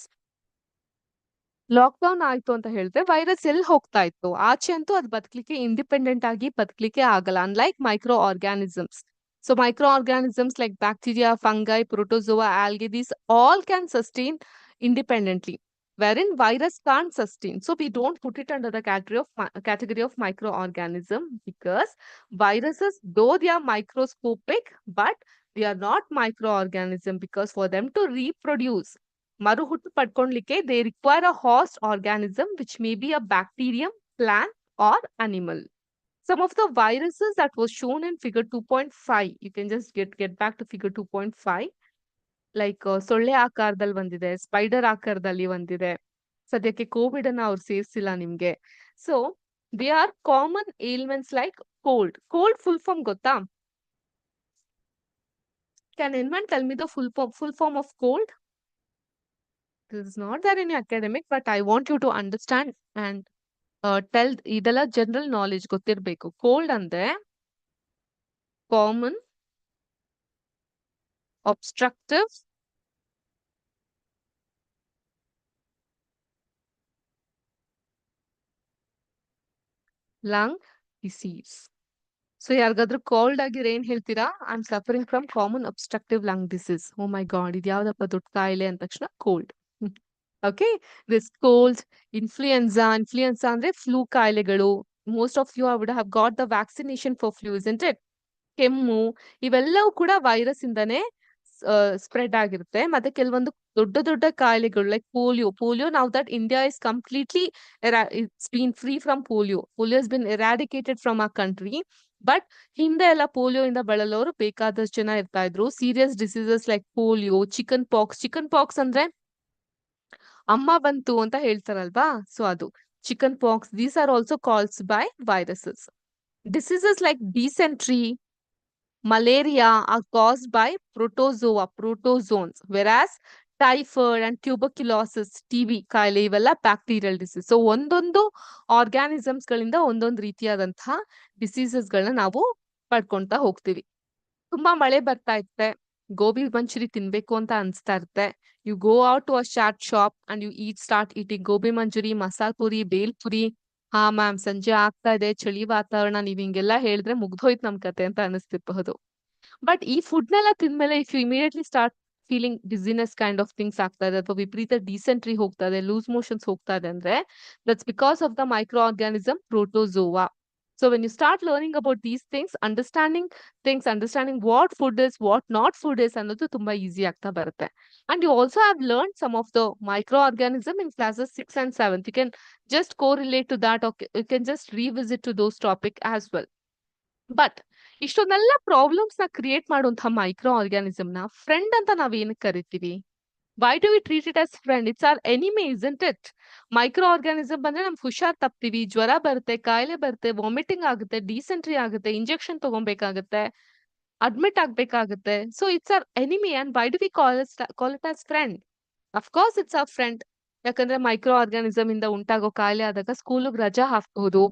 lockdown ಆಯ್ತು ಅಂತ ಹೇಳಿದ್ರೆ ವೈರಸ್ ಎಲ್ಲಿ ಹೋಗ್ತಾ ಇತ್ತು? ಆಚೆ ಅಂತೂ ಅದು ಬದುಕಲಿಕ್ಕೆ ಇಂಡಿಪೆಂಡೆಂಟ್ ಆಗಿ ಬದುಕಲಿಕ್ಕೆ ಆಗಲ್ಲ, unlike micro organisms. So micro organisms like bacteria, fungi, protozoa, algae, these all can sustain independently, wherein virus can't sustain. So we don't put it under the category of microorganism, because viruses, though they are microscopic, but they are not microorganism, because for them to reproduce, ಮರುಹುಟ್ಟು ಪಡ್ಕೊಂಡ್ಲಿಕ್ಕೆ, they require a host organism which may be a bacterium, plant, or animal. Some of the viruses that was shown in figure 2.5, you can just get back to figure 2.5, like ಸೊಳ್ಳೆ ಆಕಾರದಲ್ಲಿ ಒಂದಿದೆ, spider ಆಕಾರದಲ್ಲಿ ಒಂದಿದೆ. ಸದ್ಯಕ್ಕೆ Covid ಅನ್ನ ಅವ್ರು ಸೇರಿಸಿಲ್ಲ ನಿಮ್ಗೆ. So they are common elements like cold. Cold full form ಗೊತ್ತಾ? Can anyone tell me the full form of cold? This is not there in your academic, but I want you to understand and tell. ಇದೆಲ್ಲ general knowledge ಗೊತ್ತಿರ್ಬೇಕು. Cold ಅಂದ್ರೆ common obstructive lung disease. So ಯಾರಿಗಾದ್ರೂ cold ಆಗಿದ್ರೆ ಏನ್ ಹೇಳ್ತೀರಾ? I am suffering from common obstructive lung disease. Oh my God, ಇದು ಯಾವ್ದಪ್ಪ ದೊಡ್ಡ ಕಾಯಿಲೆ ಅಂದ ತಕ್ಷಣ cold. Okay, this cold, influenza ಅಂದ್ರೆ ಫ್ಲೂ ಕಾಯಿಲೆಗಳು. Most of you would have got the vaccination for flu, isn't it? ಕೆಮ್ಮು, ಇವೆಲ್ಲವೂ ಕೂಡ ವೈರಸ್ ಇಂದಾನೆ ಸ್ಪ್ರೆಡ್ ಆಗಿರುತ್ತೆ. ಮತ್ತೆ ಕೆಲವೊಂದು ದೊಡ್ಡ ದೊಡ್ಡ ಕಾಯಿಲೆಗಳು like polio, now that India is completely it's been free from polio is been ಎರಾಡಿಕೇಟೆಡ್ from ಆ ಕಂಟ್ರಿ. ಬಟ್ ಹಿಂದೆ ಎಲ್ಲ ಪೋಲಿಯೋ ಇಂದ ಬಳಲೋರು ಬೇಕಾದಷ್ಟು ಜನ ಇರ್ತಾ ಇದ್ರು. Serious diseases like polio, chicken pox ಅಂದ್ರೆ ಅಮ್ಮ ಬಂತು ಅಂತ ಹೇಳ್ತಾರಲ್ವಾ, ಸೊ ಅದು chicken pox. These are also calls by viruses. Diseases like dysentery, malaria are caused by protozoans, whereas typhoid and tuberculosis, TB ಕಾಯಿಲೆ ಇವೆಲ್ಲ ಬ್ಯಾಕ್ಟೀರಿಯಲ್ ಡಿಸೀಸ್. ಸೊ ಒಂದೊಂದು organisms ಗಳಿಂದ ಒಂದೊಂದು ರೀತಿಯಾದಂತಹ ಡಿಸೀಸಸ್ ಗಳನ್ನ ನಾವು ಪಡ್ಕೊಂತಾ ಹೋಗ್ತೀವಿ. ತುಂಬಾ ಮಳೆ ಬರ್ತಾ ಇರುತ್ತೆ, ಗೋಬಿ ಮಂಚೂರಿ ತಿನ್ಬೇಕು ಅಂತ ಅನ್ಸ್ತಾ ಇರುತ್ತೆ. You go out to a chaat shop and you start eating gobi manchurian, masal puri, bhel puri. ಹಾ ಮ್ಯಾಮ್, ಸಂಜೆ ಆಗ್ತಾ ಇದೆ, ಚಳಿ ವಾತಾವರಣ, ನೀವ್ ಹಿಂಗೆಲ್ಲಾ ಹೇಳಿದ್ರೆ ಮುಗ್ದೋಯ್ತು ನಮ್ ಕತೆ ಅಂತ ಅನಿಸ್ತಿರ್ಬಹುದು. ಬಟ್ ಈ ಫುಡ್ ನೆಲ್ಲ ತಿಂದ್ಮೇಲೆ if you immediately start feeling dizziness kind of things ಆಗ್ತಾ ಇದೆ, ಅಥವಾ ವಿಪರೀತ ಡಿಸೆಂಟ್ರಿ ಹೋಗ್ತಾ ಇದೆ, ಲೂಸ್ ಮೋಷನ್ಸ್ ಹೋಗ್ತಾ ಇದೆ ಅಂದ್ರೆ that's because of the micro organism protozoa. So when you start learning about these things, understanding what food is, what not food is ಅನ್ನೋದು ತುಂಬಾ ಈಸಿ ಆಗ್ತಾ ಬರುತ್ತೆ. And you also have learned some of the microorganism in classes 6 and 7. You can just correlate to that, or you can just revisit to those topic as well. But ಇಷ್ಟೊಂದೆಲ್ಲ problems ನ create ಮಾಡುವಂತಹ microorganism ನ friend ಅಂತ ನಾವ್ ಏನಕ್ಕೆ ಕರಿತೀವಿ? Why do we treat it as friend? It's our enemy, isn't it? Micro organism ಬಂದ್ರೆ ನಮ್ಗೆ ಹುಷಾರ್ ತಪ್ತೀವಿ, ಜ್ವರ ಬರುತ್ತೆ, ಕಾಯಿಲೆ ಬರುತ್ತೆ, ವಾಮಿಟಿಂಗ್ ಆಗುತ್ತೆ, ಡಿಸೆಂಟ್ರಿ ಆಗುತ್ತೆ, ಇಂಜೆಕ್ಷನ್ ತಗೊಬೇಕಾಗುತ್ತೆ, ಅಡ್ಮಿಟ್ ಆಗ್ಬೇಕಾಗುತ್ತೆ. So it's our enemy and why do we call it as friend? Of course it's our friend. ಯಾಕಂದ್ರೆ ಮೈಕ್ರೋ ಆರ್ಗಾನಿಸಮ್ ಇಂದ ಉಂಟಾಗೋ ಕಾಯಿಲೆ ಆದಾಗ ಸ್ಕೂಲಿಗೆ ರಜಾ ಹಾಕಬಹುದು,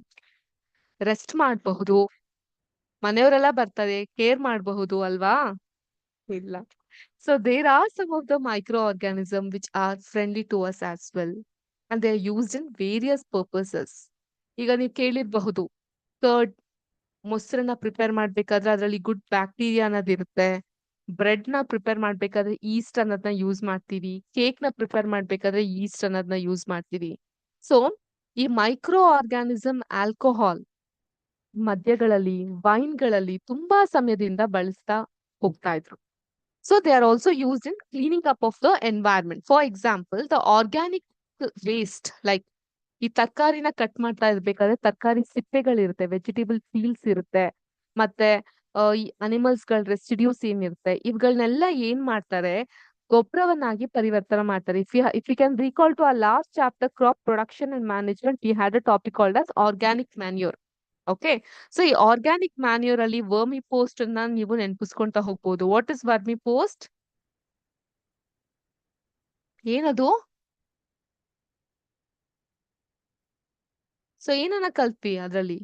ರೆಸ್ಟ್ ಮಾಡಬಹುದು, ಮನೆಯವರೆಲ್ಲ ಬರ್ತಾರೆ, ಕೇರ್ ಮಾಡಬಹುದು ಅಲ್ವಾ? ಇಲ್ಲ. So there are some of the microorganisms which are friendly to us as well, and they are used in various purposes. ಈಗ ನೀವು ಕೇಳಿರಬಹುದು, ಕರ್ಡ್ ಮೊಸರನ್ನ ಪ್ರಿಪೇರ್ ಮಾಡ್ಬೇಕಾದ್ರೆ ಅದರಲ್ಲಿ ಗುಡ್ ಬ್ಯಾಕ್ಟೀರಿಯಾ ಅನ್ನೋದಿರುತ್ತೆ. ಬ್ರೆಡ್ ನ ಪ್ರಿಪೇರ್ ಮಾಡ್ಬೇಕಾದ್ರೆ ಈಸ್ಟ್ ಅನ್ನೋದನ್ನ ಯೂಸ್ ಮಾಡ್ತೀವಿ. ಕೇಕ್ ನ ಪ್ರಿಪೇರ್ ಮಾಡ್ಬೇಕಾದ್ರೆ ಈಸ್ಟ್ ಅನ್ನೋದನ್ನ ಯೂಸ್ ಮಾಡ್ತೀವಿ. ಸೊ ಈ ಮೈಕ್ರೋ ಆರ್ಗಾನಿಸಮ್ ಆಲ್ಕೋಹಾಲ್ ಮದ್ಯಗಳಲ್ಲಿ, ವೈನ್ಗಳಲ್ಲಿ ತುಂಬಾ ಸಮಯದಿಂದ ಬಳಸ್ತಾ ಹೋಗ್ತಾ ಇದ್ರು. So they are also used in cleaning up of the environment. For example, the organic waste, like ಈ ತರಕಾರಿನ ಕಟ್ ಮಾಡ್ತಾ ಇರ್ಬೇಕಾದ್ರೆ ತರಕಾರಿ ಸಿಪ್ಪೆಗಳಿರುತ್ತೆ, ವೆಜಿಟೇಬಲ್ ಪೀಲ್ಸ್ ಇರುತ್ತೆ, ಮತ್ತೆ ಈ ಅನಿಮಲ್ಸ್ ಗಳ ರೆಸಿಡ್ಯೂಸ್ ಏನಿರುತ್ತೆ, ಇವುಗಳನ್ನೆಲ್ಲ ಏನ್ ಮಾಡ್ತಾರೆ, ಗೊಬ್ಬರವನ್ನಾಗಿ ಪರಿವರ್ತನೆ ಮಾಡ್ತಾರೆ. If you can recall to our last chapter crop production and management, we had a topic called as organic manure. Okay, so ಈ ಆರ್ಗ್ಯಾನಿಕ್ ಮ್ಯಾನ್ಯೂರ್ ಅಲ್ಲಿ ವರ್ಮಿ ಪೋಸ್ಟ್ ಅನ್ನ ನೀವು ನೆನಪಿಸ್ಕೊಂತ ಹೋಗ್ಬೋದು. What is vermi post? ಏನದು? ಸೊ ಏನನ್ನ ಕಲ್ತ್ವಿ ಅದ್ರಲ್ಲಿ?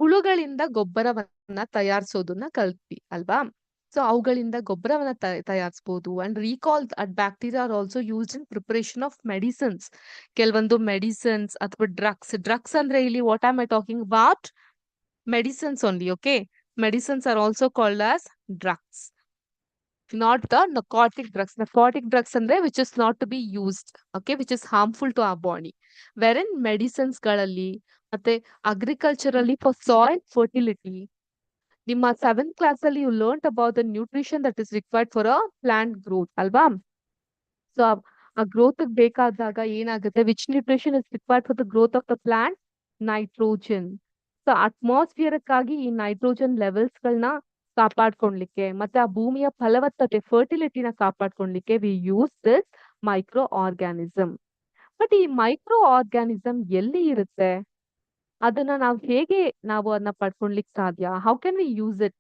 ಹುಳುಗಳಿಂದ ಗೊಬ್ಬರವನ್ನ ತಯಾರಿಸೋದನ್ನ ಕಲ್ತ್ವಿ ಅಲ್ವಾ? ಸೊ ಅವುಗಳಿಂದ ಗೊಬ್ಬರವನ್ನ ತಯಾರಿಸಬಹುದು. And recall at bacteria are also used in preparation of medicines. ಕೆಲವೊಂದು ಮೆಡಿಸಿನ್ಸ್ ಅಥವಾ ಡ್ರಗ್ಸ್ ಅಂದ್ರೆ ಇಲ್ಲಿ what am I talking about? Medicines only, okay? Medicines are also called as drugs, not the narcotic drugs. Narcotic drugs andre which is not to be used, okay, which is harmful to our body. Wherein medicines ಗಳಲ್ಲಿ ಮತ್ತೆ agriculture ಅಲ್ಲಿ for soil fertility. ನಿಮ್ಮ 7th class ಅಲ್ಲಿ you learnt about the nutrition that is required for a plant growth ಅಲ್ವಾ? So ಆ growth ಬೇಕಾದಾಗ ಏನಾಗುತ್ತೆ, which nutrition is required for the growth of the plant? Nitrogen. So ಅಟ್ಮಾಸ್ಫಿಯರ್ಕ್ಕಾಗಿ ಈ nitrogen levels ಗಳನ್ನ ಕಾಪಾಡ್ಕೊಳ್ಲಿಕ್ಕೆ ಮತ್ತೆ ಆ ಭೂಮಿಯ ಫಲವತ್ತತೆ ಫರ್ಟಿಲಿಟಿನ ಕಾಪಾಡ್ಕೊಳ್ಲಿಕ್ಕೆ we use this microorganism. But ಈ ಮೈಕ್ರೋ ಆರ್ಗ್ಯಾನಿಸಮ್ ಎಲ್ಲಿ ಇರುತ್ತೆ? ಅದನ್ನ ನಾವು ಅದನ್ನ ಪಡ್ಕೊಳ್ಲಿಕ್ಕೆ ಸಾಧ್ಯ? How can we use it?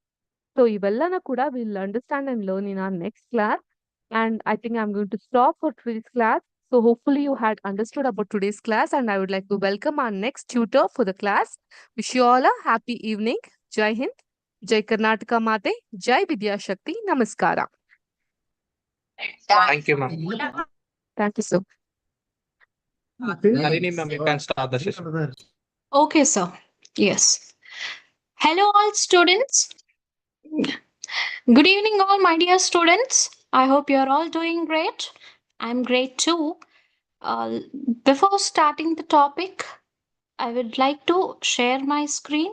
So ಇವೆಲ್ಲನ ಕೂಡ will understand and learn in our next class. And I think I'm going to stop for today's class. So hopefully you had understood about today's class, and I would like to welcome our next tutor for the class. Wish you all a happy evening. Jai Hind, Jai Karnataka Mate, Jai Vidya Shakti, Namaskara. Thank you, ma'am. Thank you so much. Nalini, ma'am, you can start the session. Okay, sir. Yes. Hello, all students. Good evening, all my dear students. I hope you're all doing great. I'm great too. Before starting the topic, I would like to share my screen.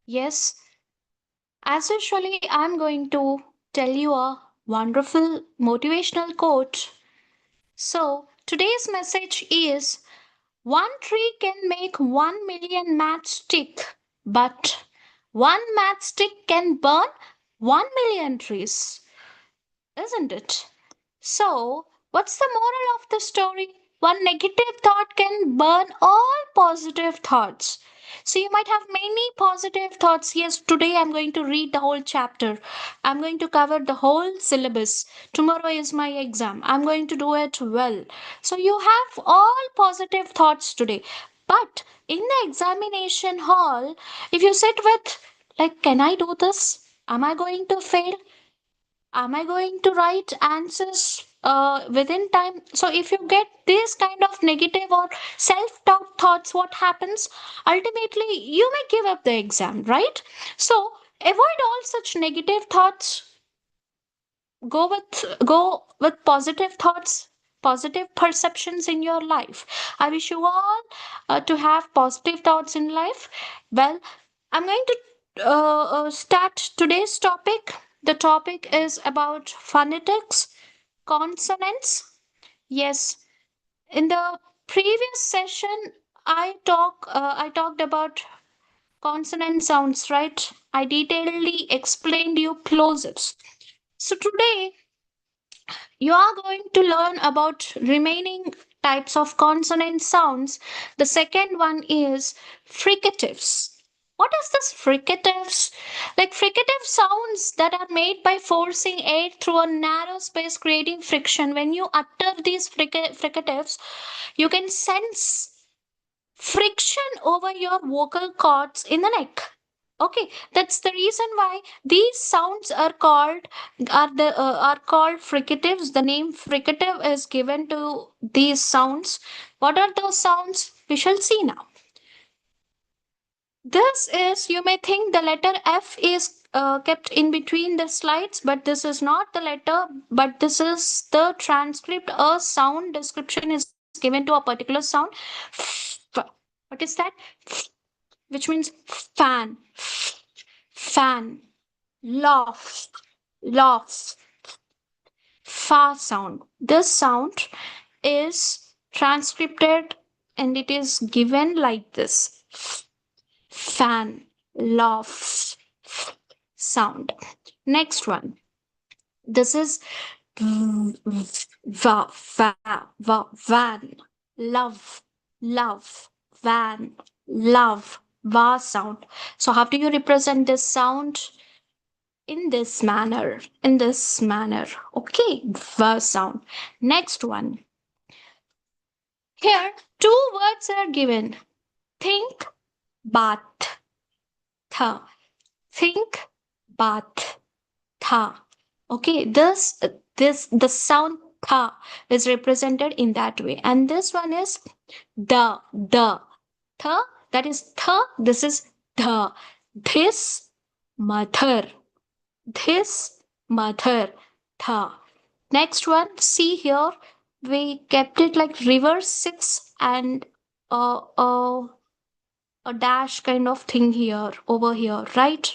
Yes, as usually, I'm going to tell you a wonderful motivational quote. So, today's message is: one tree can make 1 million matchstick, but one matchstick can burn 1 million trees. Isn't it? So, what's the moral of the story? One negative thought can burn all positive thoughts. So, you might have many positive thoughts. Yes, today I'm going to read the whole chapter. I'm going to cover the whole syllabus. Tomorrow is my exam. I'm going to do it well. So, you have all positive thoughts today. But in the examination hall, if you sit with, like, can I do this? Am I going to fail? Am I going to write answers within time? So if you get this kind of negative or self-doubt thoughts, what happens? Ultimately, you may give up the exam, right? So avoid all such negative thoughts. Go with positive thoughts, positive perceptions in your life. I wish you all to have positive thoughts in life. Well, I'm going to start today's topic. The topic is about phonetics, consonants. Yes, in the previous session, I talked about consonant sounds, right? I detailedly explained you plosives. So today you are going to learn about remaining types of consonant sounds. The second one is fricatives. What is this fricatives? Like fricative sounds that are made by forcing air through a narrow space, creating friction. When you utter these fricatives, you can sense friction over your vocal cords in the neck. Okay, that's the reason why these sounds are called fricatives. The name fricative is given to these sounds. What are those sounds? We shall see now. This is, you may think the letter F is kept in between the slides, but this is not the letter, but this is the transcript. A sound description is given to a particular sound. What is that? Which means fan, fan, laugh, laugh, fa sound. This sound is transcribed and it is given like this: fan, laugh, sound. Next one. This is va, van, love, love, van, love, va sound. So how do you represent this sound? In this manner, in this manner. Okay, va sound. Next one. Here, two words are given. Think, bath, tha. Think, bath, tha. Okay, the sound tha is represented in that way, and this one is the tha, that is tha. This is the. This mother, this mother, tha. Next one, see here, we kept it like reverse six and a dash kind of thing here over here, right?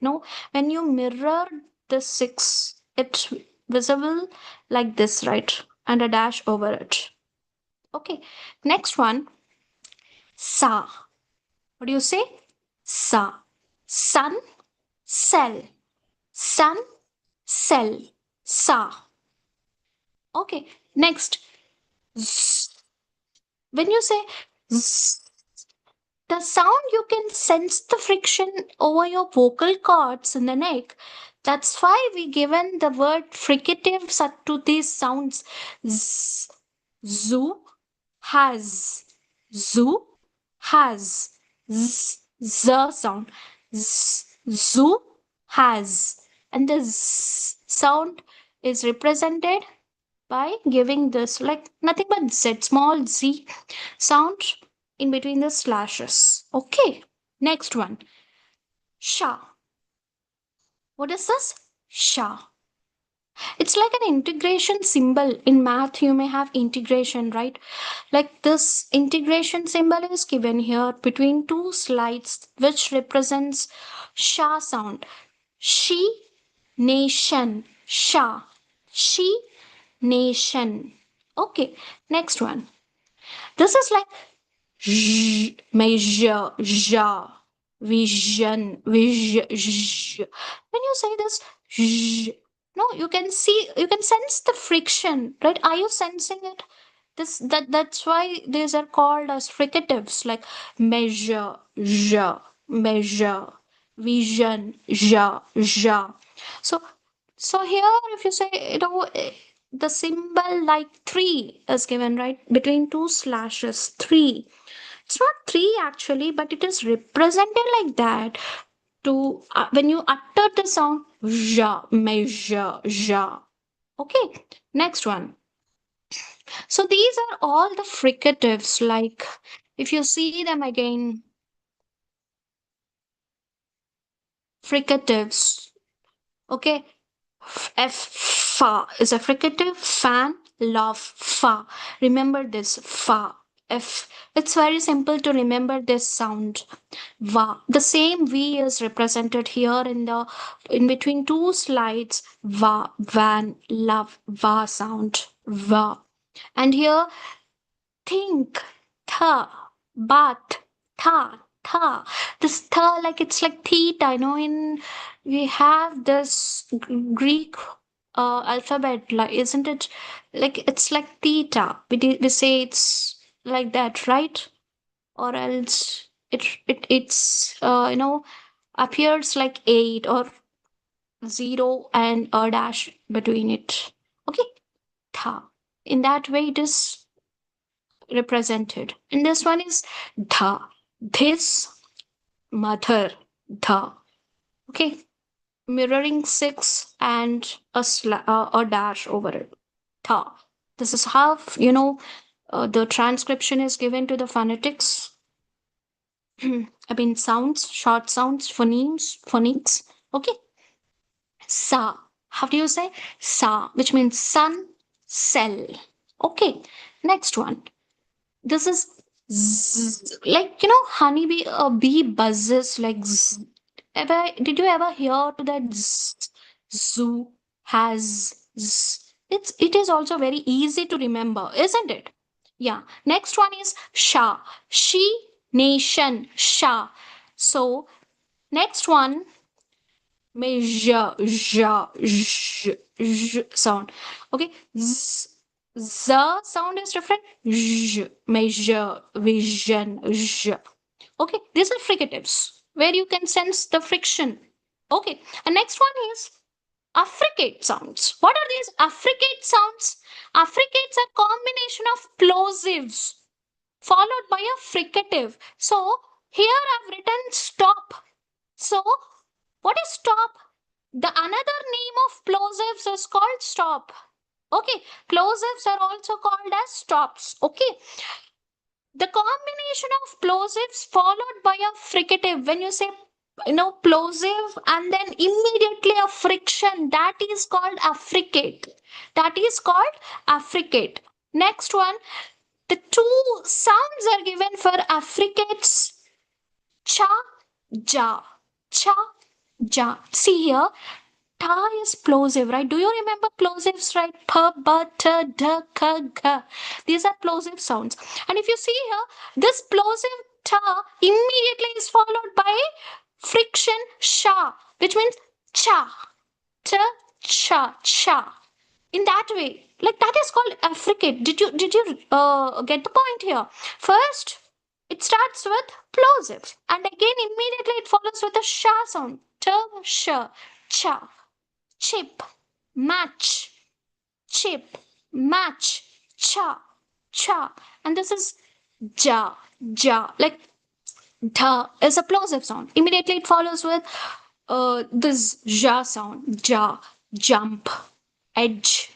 No, when you mirror the six, it's visible like this, right? And a dash over it. Okay, next one, sa. What do you say? Sa. Sun, cell. Sun, cell. Sa. Okay, next. Z. When you say z, the sound, you can sense the friction over your vocal cords in the neck. That's why we given the word fricatives to these sounds. Z, zoo, has, zoo, has, z, z sound, z, zoo, has, and the z sound is represented by giving this like nothing but z, small z sound in between the slashes. Okay, next one, sha. What is this? Sha. It's like an integration symbol. In math, you may have integration, right? Like this integration symbol is given here between two slides, which represents sha sound. She, nation, sha. She, nation. Okay, next one. This is like measure, ja, vision, vision. When you say this, no, you can see, you can sense the friction, right? Are you sensing it? That's why these are called as fricatives, like measure, ja, measure, vision, ja, ja. So so here, if you say, the symbol like three is given, right? Between two slashes, three. It's not three actually, but it is represented like that to when you utter the sound, ja, measure, ja. Okay, next one. So these are all the fricatives. Like if you see them again, fricatives. Okay, F, fa is a fricative, fan, love, fa. Remember this, fa. F. It's very simple to remember this sound. Va. The same V is represented here in between two slides. Va, van, love, va sound. Va. And here, think, tha, bat, tha. This tha, like it's like theta, in we have this Greek alphabet, like isn't it? Like it's like theta. We say it's like that, right? Or else it's appears like 8 or 0 and a dash between it. Okay, tha. In that way, it is represented. And this one is dha. This mother, dha. Okay, mirroring 6 and a dash over it. Tha. This is how the transcription is given to the phonetics. I mean sounds, short sounds, phonemes, phonics. Okay. Sa. How do you say? Sa, which means sun, cell. Okay. Next one. This is zzz. Like honeybee, a bee buzzes like zzz. Did you ever hear to that zzz? Zoo has zzz. It is also very easy to remember, isn't it? Yeah. Next one is sha. She, nation, sha. So next one, measure, ja, j, j sound. Okay, z, sound is different. J, measure, vision, j. Okay, these are fricatives where you can sense the friction. Okay, and next one is affricate sounds. What are these affricate sounds? Affricates are combination of plosives followed by a fricative. So here I've written stop. So what is stop? The another name of plosives is called stop. Okay, plosives are also called as stops. Okay, the combination of plosives followed by a fricative. When you say plosive and then immediately a friction, that is called affricate. That is called affricate. Next one, the two sounds are given for affricates: cha, ja, cha, ja. See here, ta is plosive, right? Do you remember plosives, right? Pa, ba, ta, da, ka, ga. These are plosive sounds. And if you see here, this plosive ta immediately is followed by friction sha, which means cha, ta, cha, cha. In that way, like that is called affricate. Did you get the point here? First, it starts with plosive, and again immediately it follows with a sha sound. Ta, sha, cha. Chip, match, chip, match, cha, cha. And this is ja, ja. Like da is a plosive sound. Immediately it follows with this ja sound. Ja, jump, edge,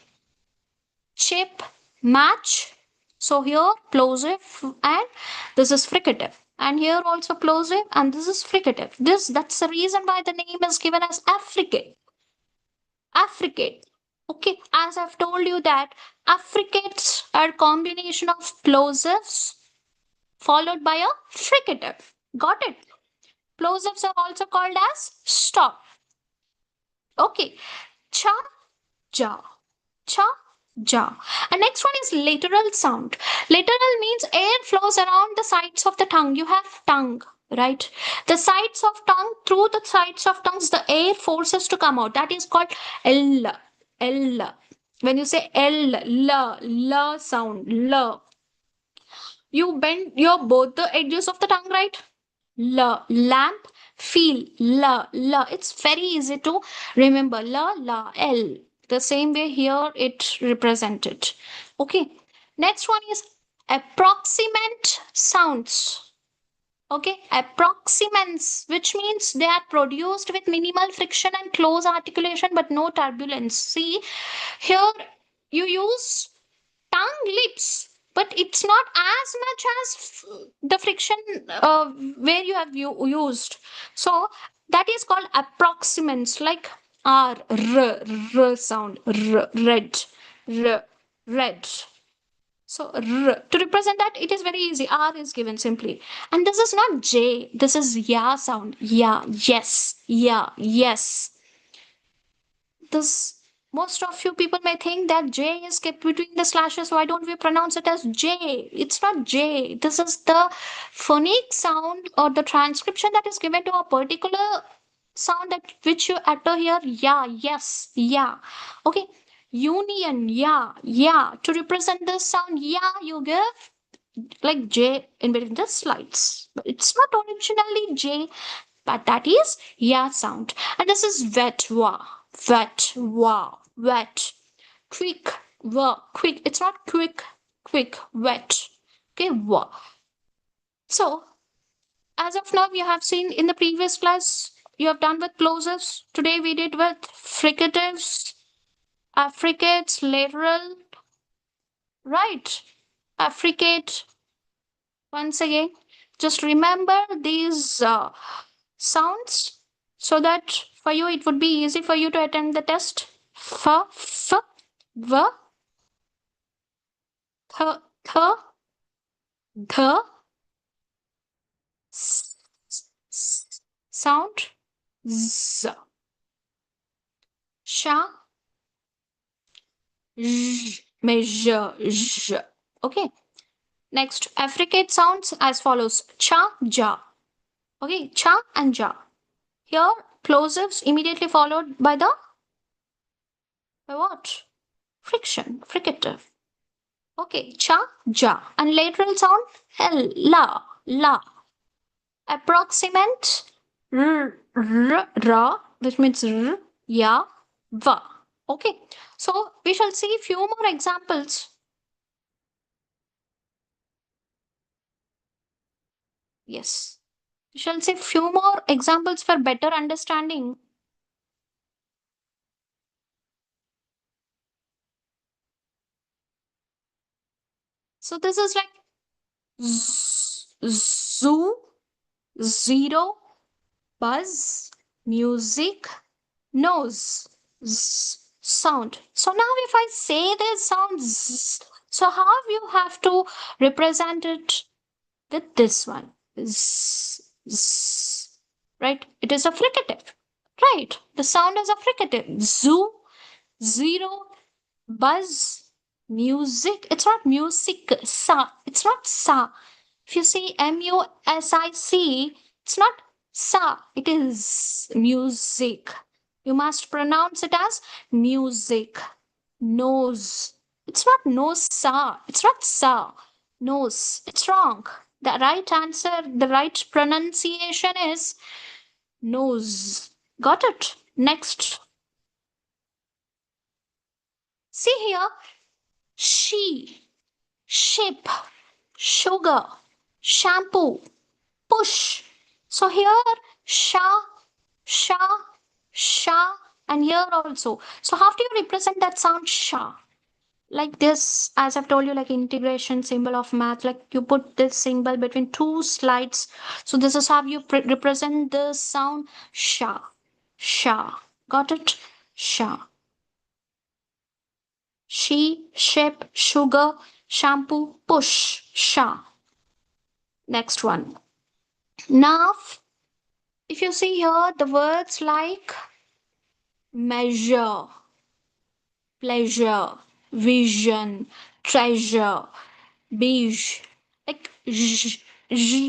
chip, match. So here plosive and this is fricative. And here also plosive and this is fricative. That's the reason why the name is given as affricate. Affricate. Okay, as I've told you that affricates are combination of plosives followed by a fricative. Got it? Plosives are also called as stop. Okay, cha, ja, cha, ja. And next one is lateral sound. Lateral means air flows around the sides of the tongue. You have tongue, right? The sides of tongue, through the sides of tongues, the air forces to come out. That is called L. L. When you say L, L sound, L, you bend your both the edges of the tongue, right? L, lamp, feel, L. It's very easy to remember. L. The same way here it represented. Okay. Next one is approximant sounds. Okay, approximants, which means they are produced with minimal friction and close articulation but no turbulence. See, here you use tongue, lips, but it's not as much as the friction where you have used. So that is called approximants, like r, r sound, red, r, red. So to represent that, it is very easy. R is given simply. And this is not J. This is ya sound. Ya, yes, ya, yes. This most of you people may think that J is kept between the slashes. Why don't we pronounce it as J? It's not J. This is the phonic sound or the transcription that is given to a particular sound that which you utter here? Yeah, yes, yeah. Okay. Union, yeah, yeah. To represent this sound, yeah, you give like J in between the slides. But it's not originally J, but that is yeah sound. And this is wet, wa, wet, wa, wet. Quick, wa, quick. It's not quick, quick, wet. Okay, wa. So, as of now, you have seen in the previous class, you have done with plosives. Today we did with fricatives, affricates, lateral, right? Affricate, once again. Just remember these sounds so that for you it would be easy for you to attend the test. F, v, th, th, sound, z, sha, j, measure, j. Okay. Next, affricate sounds as follows: cha, ja. Okay, cha and ja. Here, plosives immediately followed by what? Friction, fricative. Okay, cha, ja. And lateral sound, l, la, la. Approximate, ra, which means r, ya, va. Okay, so we shall see few more examples. Yes, we shall see few more examples for better understanding. So this is like zoo, zero, buzz, music, nose, sound. So now if I say this sound, so how you have to represent it with this one? Right? It is a fricative. Right? The sound is a fricative. Zoo, zero, buzz, music. It's not music, sa. It's not sa. If you see music, it's not sa. It is music. You must pronounce it as music. Nose. It's not nose sa. It's not sa. Nose. It's wrong. The right answer, the right pronunciation is nose. Got it? Next. See here. She, ship, sugar, shampoo, push. So here, sha, sha, sha, and here also. So how do you represent that sound sha? Like this, as I've told you, like integration symbol of math, like you put this symbol between two slides. So this is how you represent the sound sha, sha. Got it? Sha. She, ship, sugar, shampoo, push, sha. Next one. Now, if you see here, the words like measure, pleasure, vision, treasure, beige, like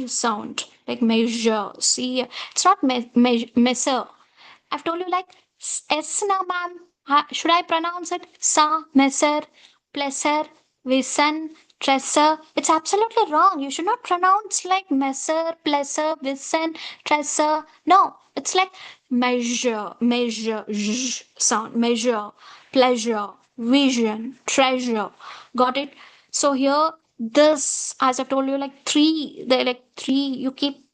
sound, like measure. See, it's not measure. I've told you like S now, ma'am. Should I pronounce it? Sa, measure, pleasure, vision, treasure. It's absolutely wrong. You should not pronounce like measure, pleasure, vision, treasure. No, it's like measure, measure, sound, measure, pleasure, vision, treasure. Got it? So here, this, as I've told you, like three, they're like three, you keep,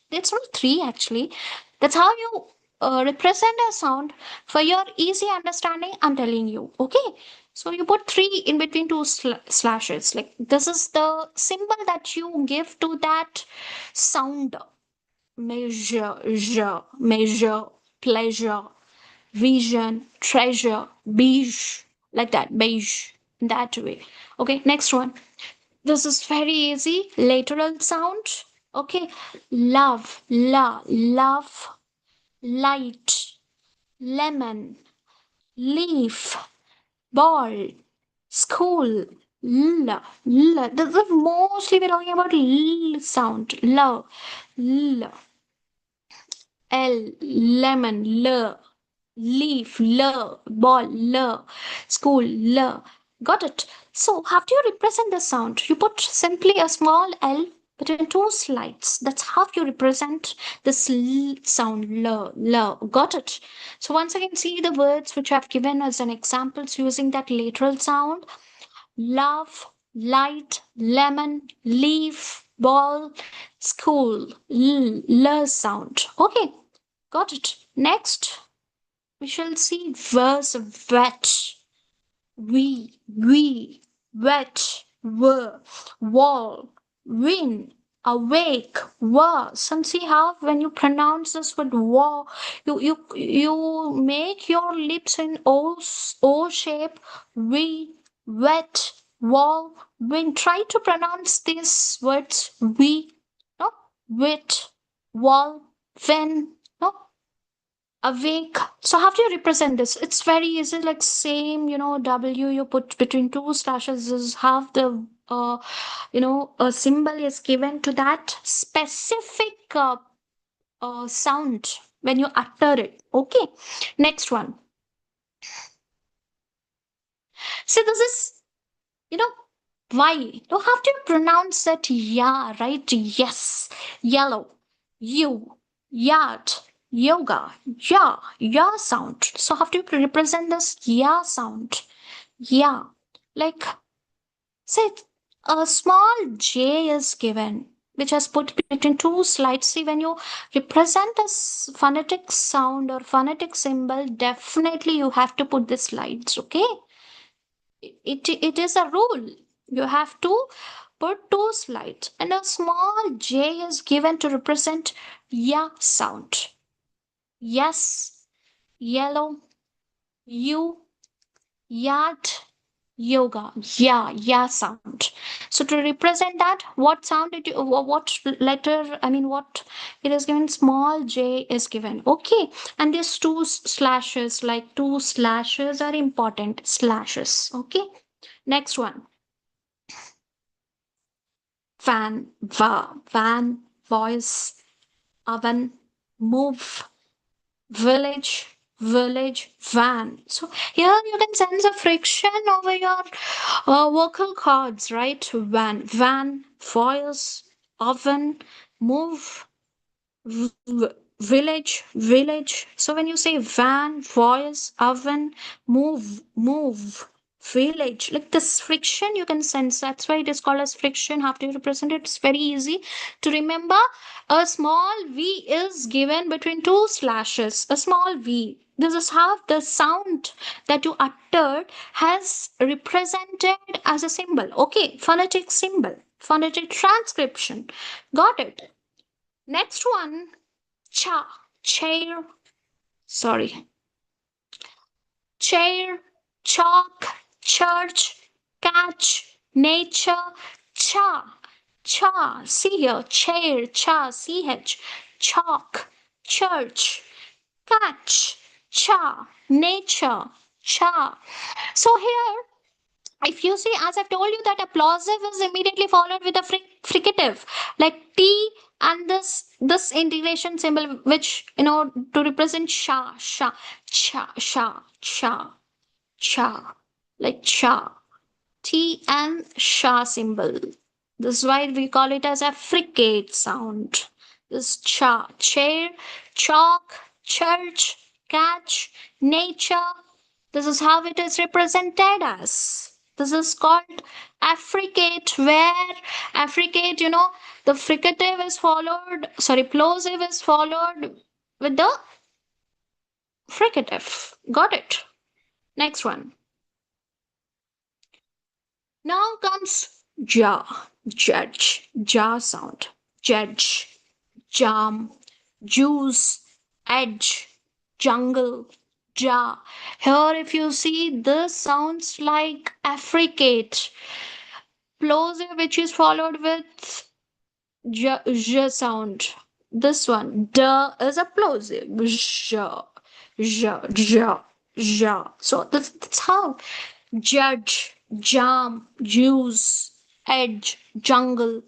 it's not three actually. That's how you represent a sound for your easy understanding. I'm telling you, okay? So you put three in between two slashes. Like this is the symbol that you give to that sound. Measure, measure, pleasure, vision, treasure, beige, like that, beige, in that way. Okay, next one. This is very easy. Lateral sound. Okay, love, love, light, lemon, leaf, ball, school, l, l. This is mostly we're talking about l sound. Love, l. L, lemon, L, leaf, L, ball, L, school, L. Got it? So, how do you represent the sound? You put simply a small L between two slides. That's how you represent this sound, L, L. Got it? So, once again, see the words which I've given as an examples using that lateral sound. Love, light, lemon, leaf, ball, school, L sound. Okay, got it. Next, we shall see verse wet. We, wet, wall, win, awake, was. And see how when you pronounce this word war, you make your lips in O shape. We, wet, wall, win. Try to pronounce these words. We, no, wit, wall, win, no, awake. So how do you represent this? It's very easy, like same, W you put between two slashes is have the a symbol is given to that specific sound when you utter it. Okay, next one. So this is, you know, why? You have to pronounce that yeah, right? Yes, yellow, you, yard, yoga, yeah sound. So have to represent this yeah sound. Yeah. Like, say, a small J is given, which has put between two slides. See, when you represent a phonetic sound or phonetic symbol, definitely you have to put the slides, okay? It is a rule. You have to put two slides, and a small J is given to represent ya sound. Yes, yellow, you, yard, yoga, yeah sound. So to represent that, what sound did you, what letter, I mean, what it is given, small J is given. Okay, and these two slashes, like two slashes are important, slashes. Okay, next one. Van, voice, oven, move, village, van. So here you can sense a friction over your vocal cords, right? Van, voice, oven, move, village. So when you say van, voice, oven, move, village, like this friction you can sense. That's why it is called as friction. How do you represent it? It's very easy to remember. A small v is given between two slashes. A small v. This is how the sound that you uttered has represented as a symbol. Okay, phonetic symbol, phonetic transcription. Got it. Next one, chair, sorry, chair, chalk, church, catch, nature, cha. See here, chair, ch, chalk, church, catch, nature, cha. So here, if you see, as I've told you, that applausive is immediately followed with a fricative, like T and this integration symbol, which to represent cha, like cha. T and sha symbol. This is why we call it as a fricate sound. This chair, chalk, church, catch, nature. This is how it is represented as. This is called affricate, where affricate, the fricative is followed, sorry, plosive is followed with the fricative. Got it? Next one. Now comes ja sound. Judge, jam, juice, edge, jungle, ja. Here, if you see, this sounds like affricate. Plosive, which is followed with j sound. This one, da, is a plosive. Ja. So that's how. Judge, jam, juice, edge, jungle.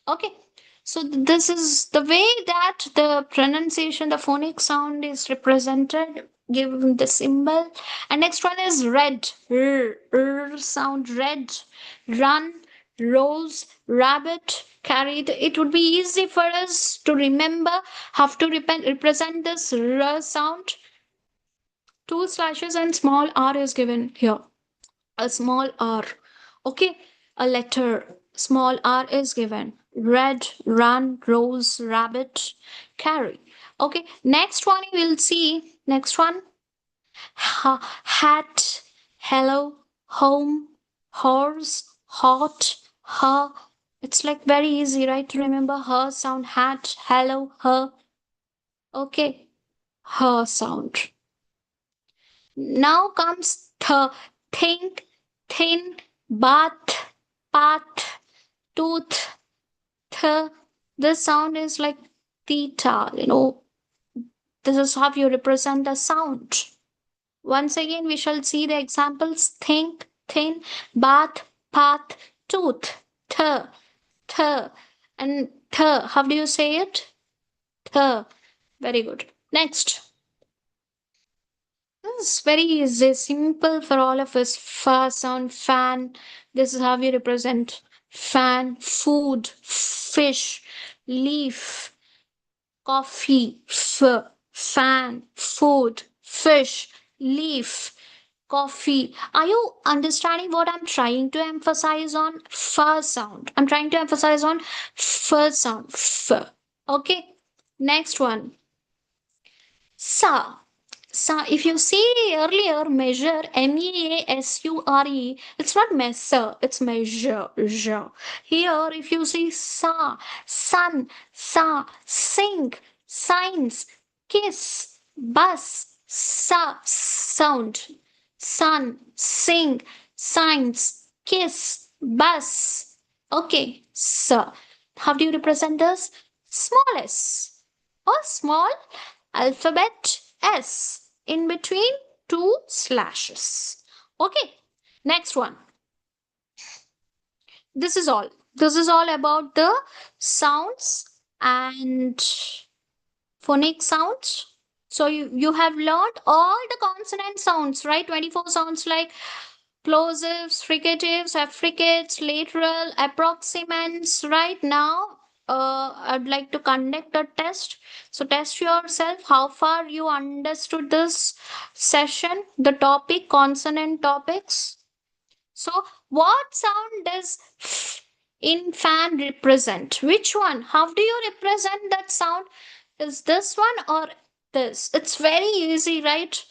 Okay. So this is the way that the pronunciation, the phonic sound is represented, given the symbol. And next one is red. Sound red. Run, rose, rabbit, carried. It would be easy for us to remember how to represent this r sound. Two slashes and small r is given here. A small r. Okay, a letter, small r is given. Red, run, rose, rabbit, carry. Okay, next one you will see. Next one, hat, hello, home, horse, hot, her. It's like very easy, right? To remember her sound, hat, hello, her. Okay, her sound. Now comes think, thin, bath, path, tooth, th. This sound is like theta, This is how you represent the sound. Once again, we shall see the examples think, thin, bath, path, tooth, th, th, and th. How do you say it? Th. Very good. Next. This is very easy, simple for all of us. Fa sound, fan. This is how we represent fan, food, fish, leaf, coffee, fan, food, fish, leaf, coffee. Are you understanding what I'm trying to emphasize on? Fa sound. I'm trying to emphasize on fa sound. F. Okay. Next one. Sa. So if you see earlier measure MEASURE, it's not measure, it's measure. Here, if you see sa, sun, sa, sing, signs, kiss, bus, sa, sound, sun, sing, signs, kiss, bus. Okay, so how do you represent this? Small s or small alphabet S in between two slashes. Okay, next one. This is all. This is all about the sounds and phonic sounds. So you have learned all the consonant sounds, right? 24 sounds like plosives, fricatives, affricates, lateral, approximants. Right now, I'd like to conduct a test. So test yourself how far you understood this session, the topic, consonant topics. So what sound does in fan represent? Which one? How do you represent that sound? Is this one or this? It's very easy, right?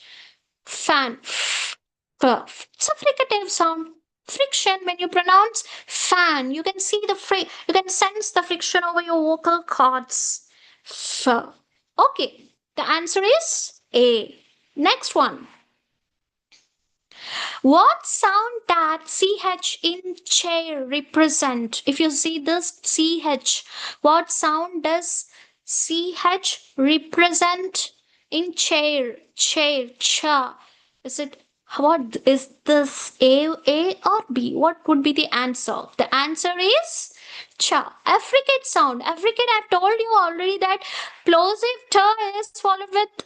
Fan. It's a fricative sound. Friction, when you pronounce fan, you can see you can sense the friction over your vocal cords. Okay, the answer is A. Next one. What sound that CH in chair represent? If you see this CH, what sound does CH represent in chair? Chair, cha. Is it what is this A or B? What would be the answer? The answer is cha. Affricate sound. Affricate, I've told you already that plosive ta is followed with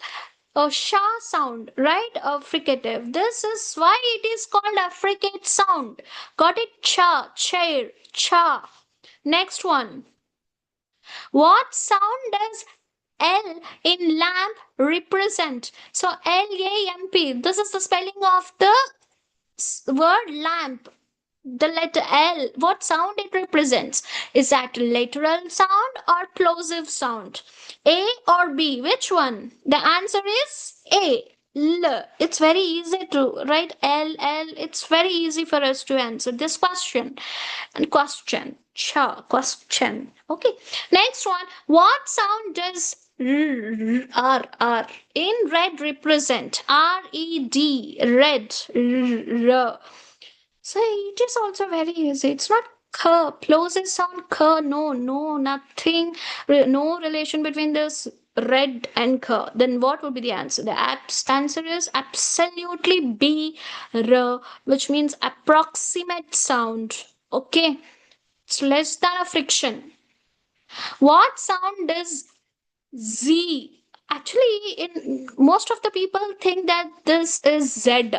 a sha sound, right? A fricative. This is why it is called affricate sound. Got it? Cha, chair, cha. Next one. What sound does L in lamp represent? So LAMP. This is the spelling of the word lamp. The letter L, what sound it represents? Is that lateral sound or plosive sound? A or B? Which one? The answer is A. L. It's very easy to write L. It's very easy for us to answer this question. And question. Question. Okay. Next one. What sound does R in red represent? RED. Red. R. So it is also very easy. It's not k. Plosive sound k. No, nothing. No relation between this red and k. Then what would be the answer? The answer is absolutely B, r, which means approximate sound. Okay, it's less than a friction. What sound does Z? Actually, in most of the people think that this is Z.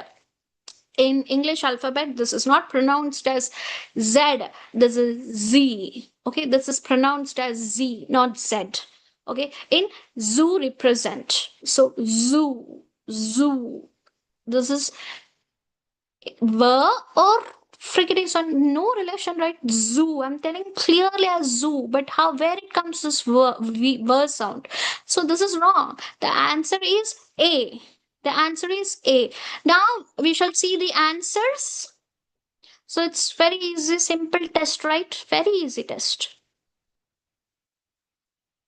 In English alphabet, this is not pronounced as Z. This is Z. Okay, this is pronounced as Z, not Z. Okay, in zoo represent. So zoo. This is ver or fricative on no relation, right? Zoo. I'm telling clearly as zoo, but how where it comes this ver sound. So this is wrong. The answer is A. The answer is A. Now we shall see the answers. So it's very easy, simple test, right? Very easy test.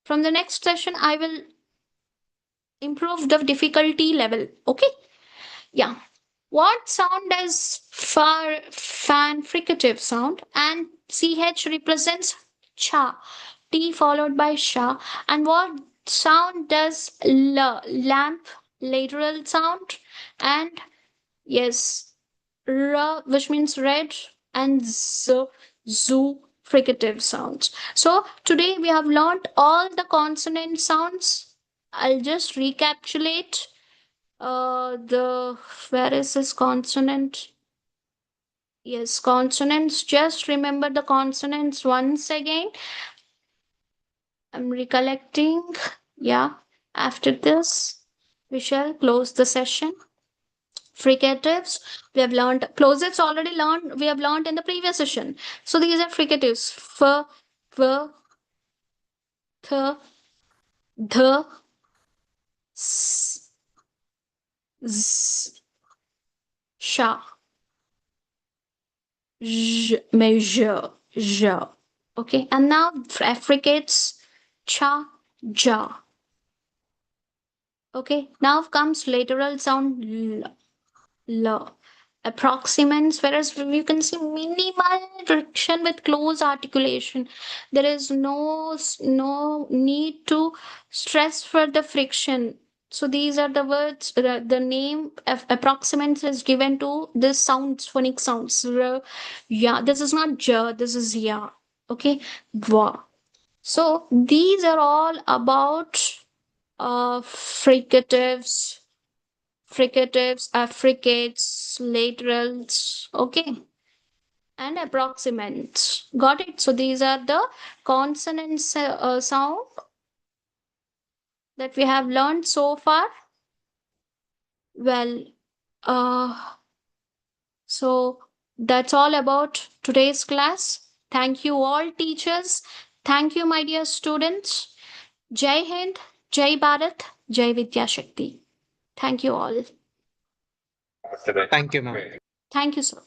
From the next session, I will improve the difficulty level. Okay? Yeah. What sound does fan fricative sound? And CH represents cha. T followed by sha. And what sound does lamp lateral sound? And yes, R, which means red, and Z, zoo, fricative sounds. So today we have learned all the consonant sounds. I'll just recapitulate the where is this consonant? Yes, consonants. Just remember the consonants once again. I'm recollecting. Yeah. After this, we shall close the session. Fricatives, we have learned. Plosives already learned. We have learned in the previous session. So these are fricatives. F, v, th, th, s, z, sha, j, measure, j. Okay, and now affricates cha, ja. Okay, now comes lateral sound l. Approximants, whereas you can see minimal friction with close articulation. There is no need to stress for the friction. So these are the words, the name of approximants is given to this sounds, phonic sounds. Yeah, this is not ja, this is ya. Okay, wa. So these are all about fricatives, affricates, laterals, okay, and approximants. Got it? So these are the consonants sound that we have learned so far. Well, so that's all about today's class. Thank you all teachers. Thank you, my dear students. Jai Hind, Jai Bharat, Jai Vidya Shakti. Thank you all. Thank you, ma'am. Thank you, sir.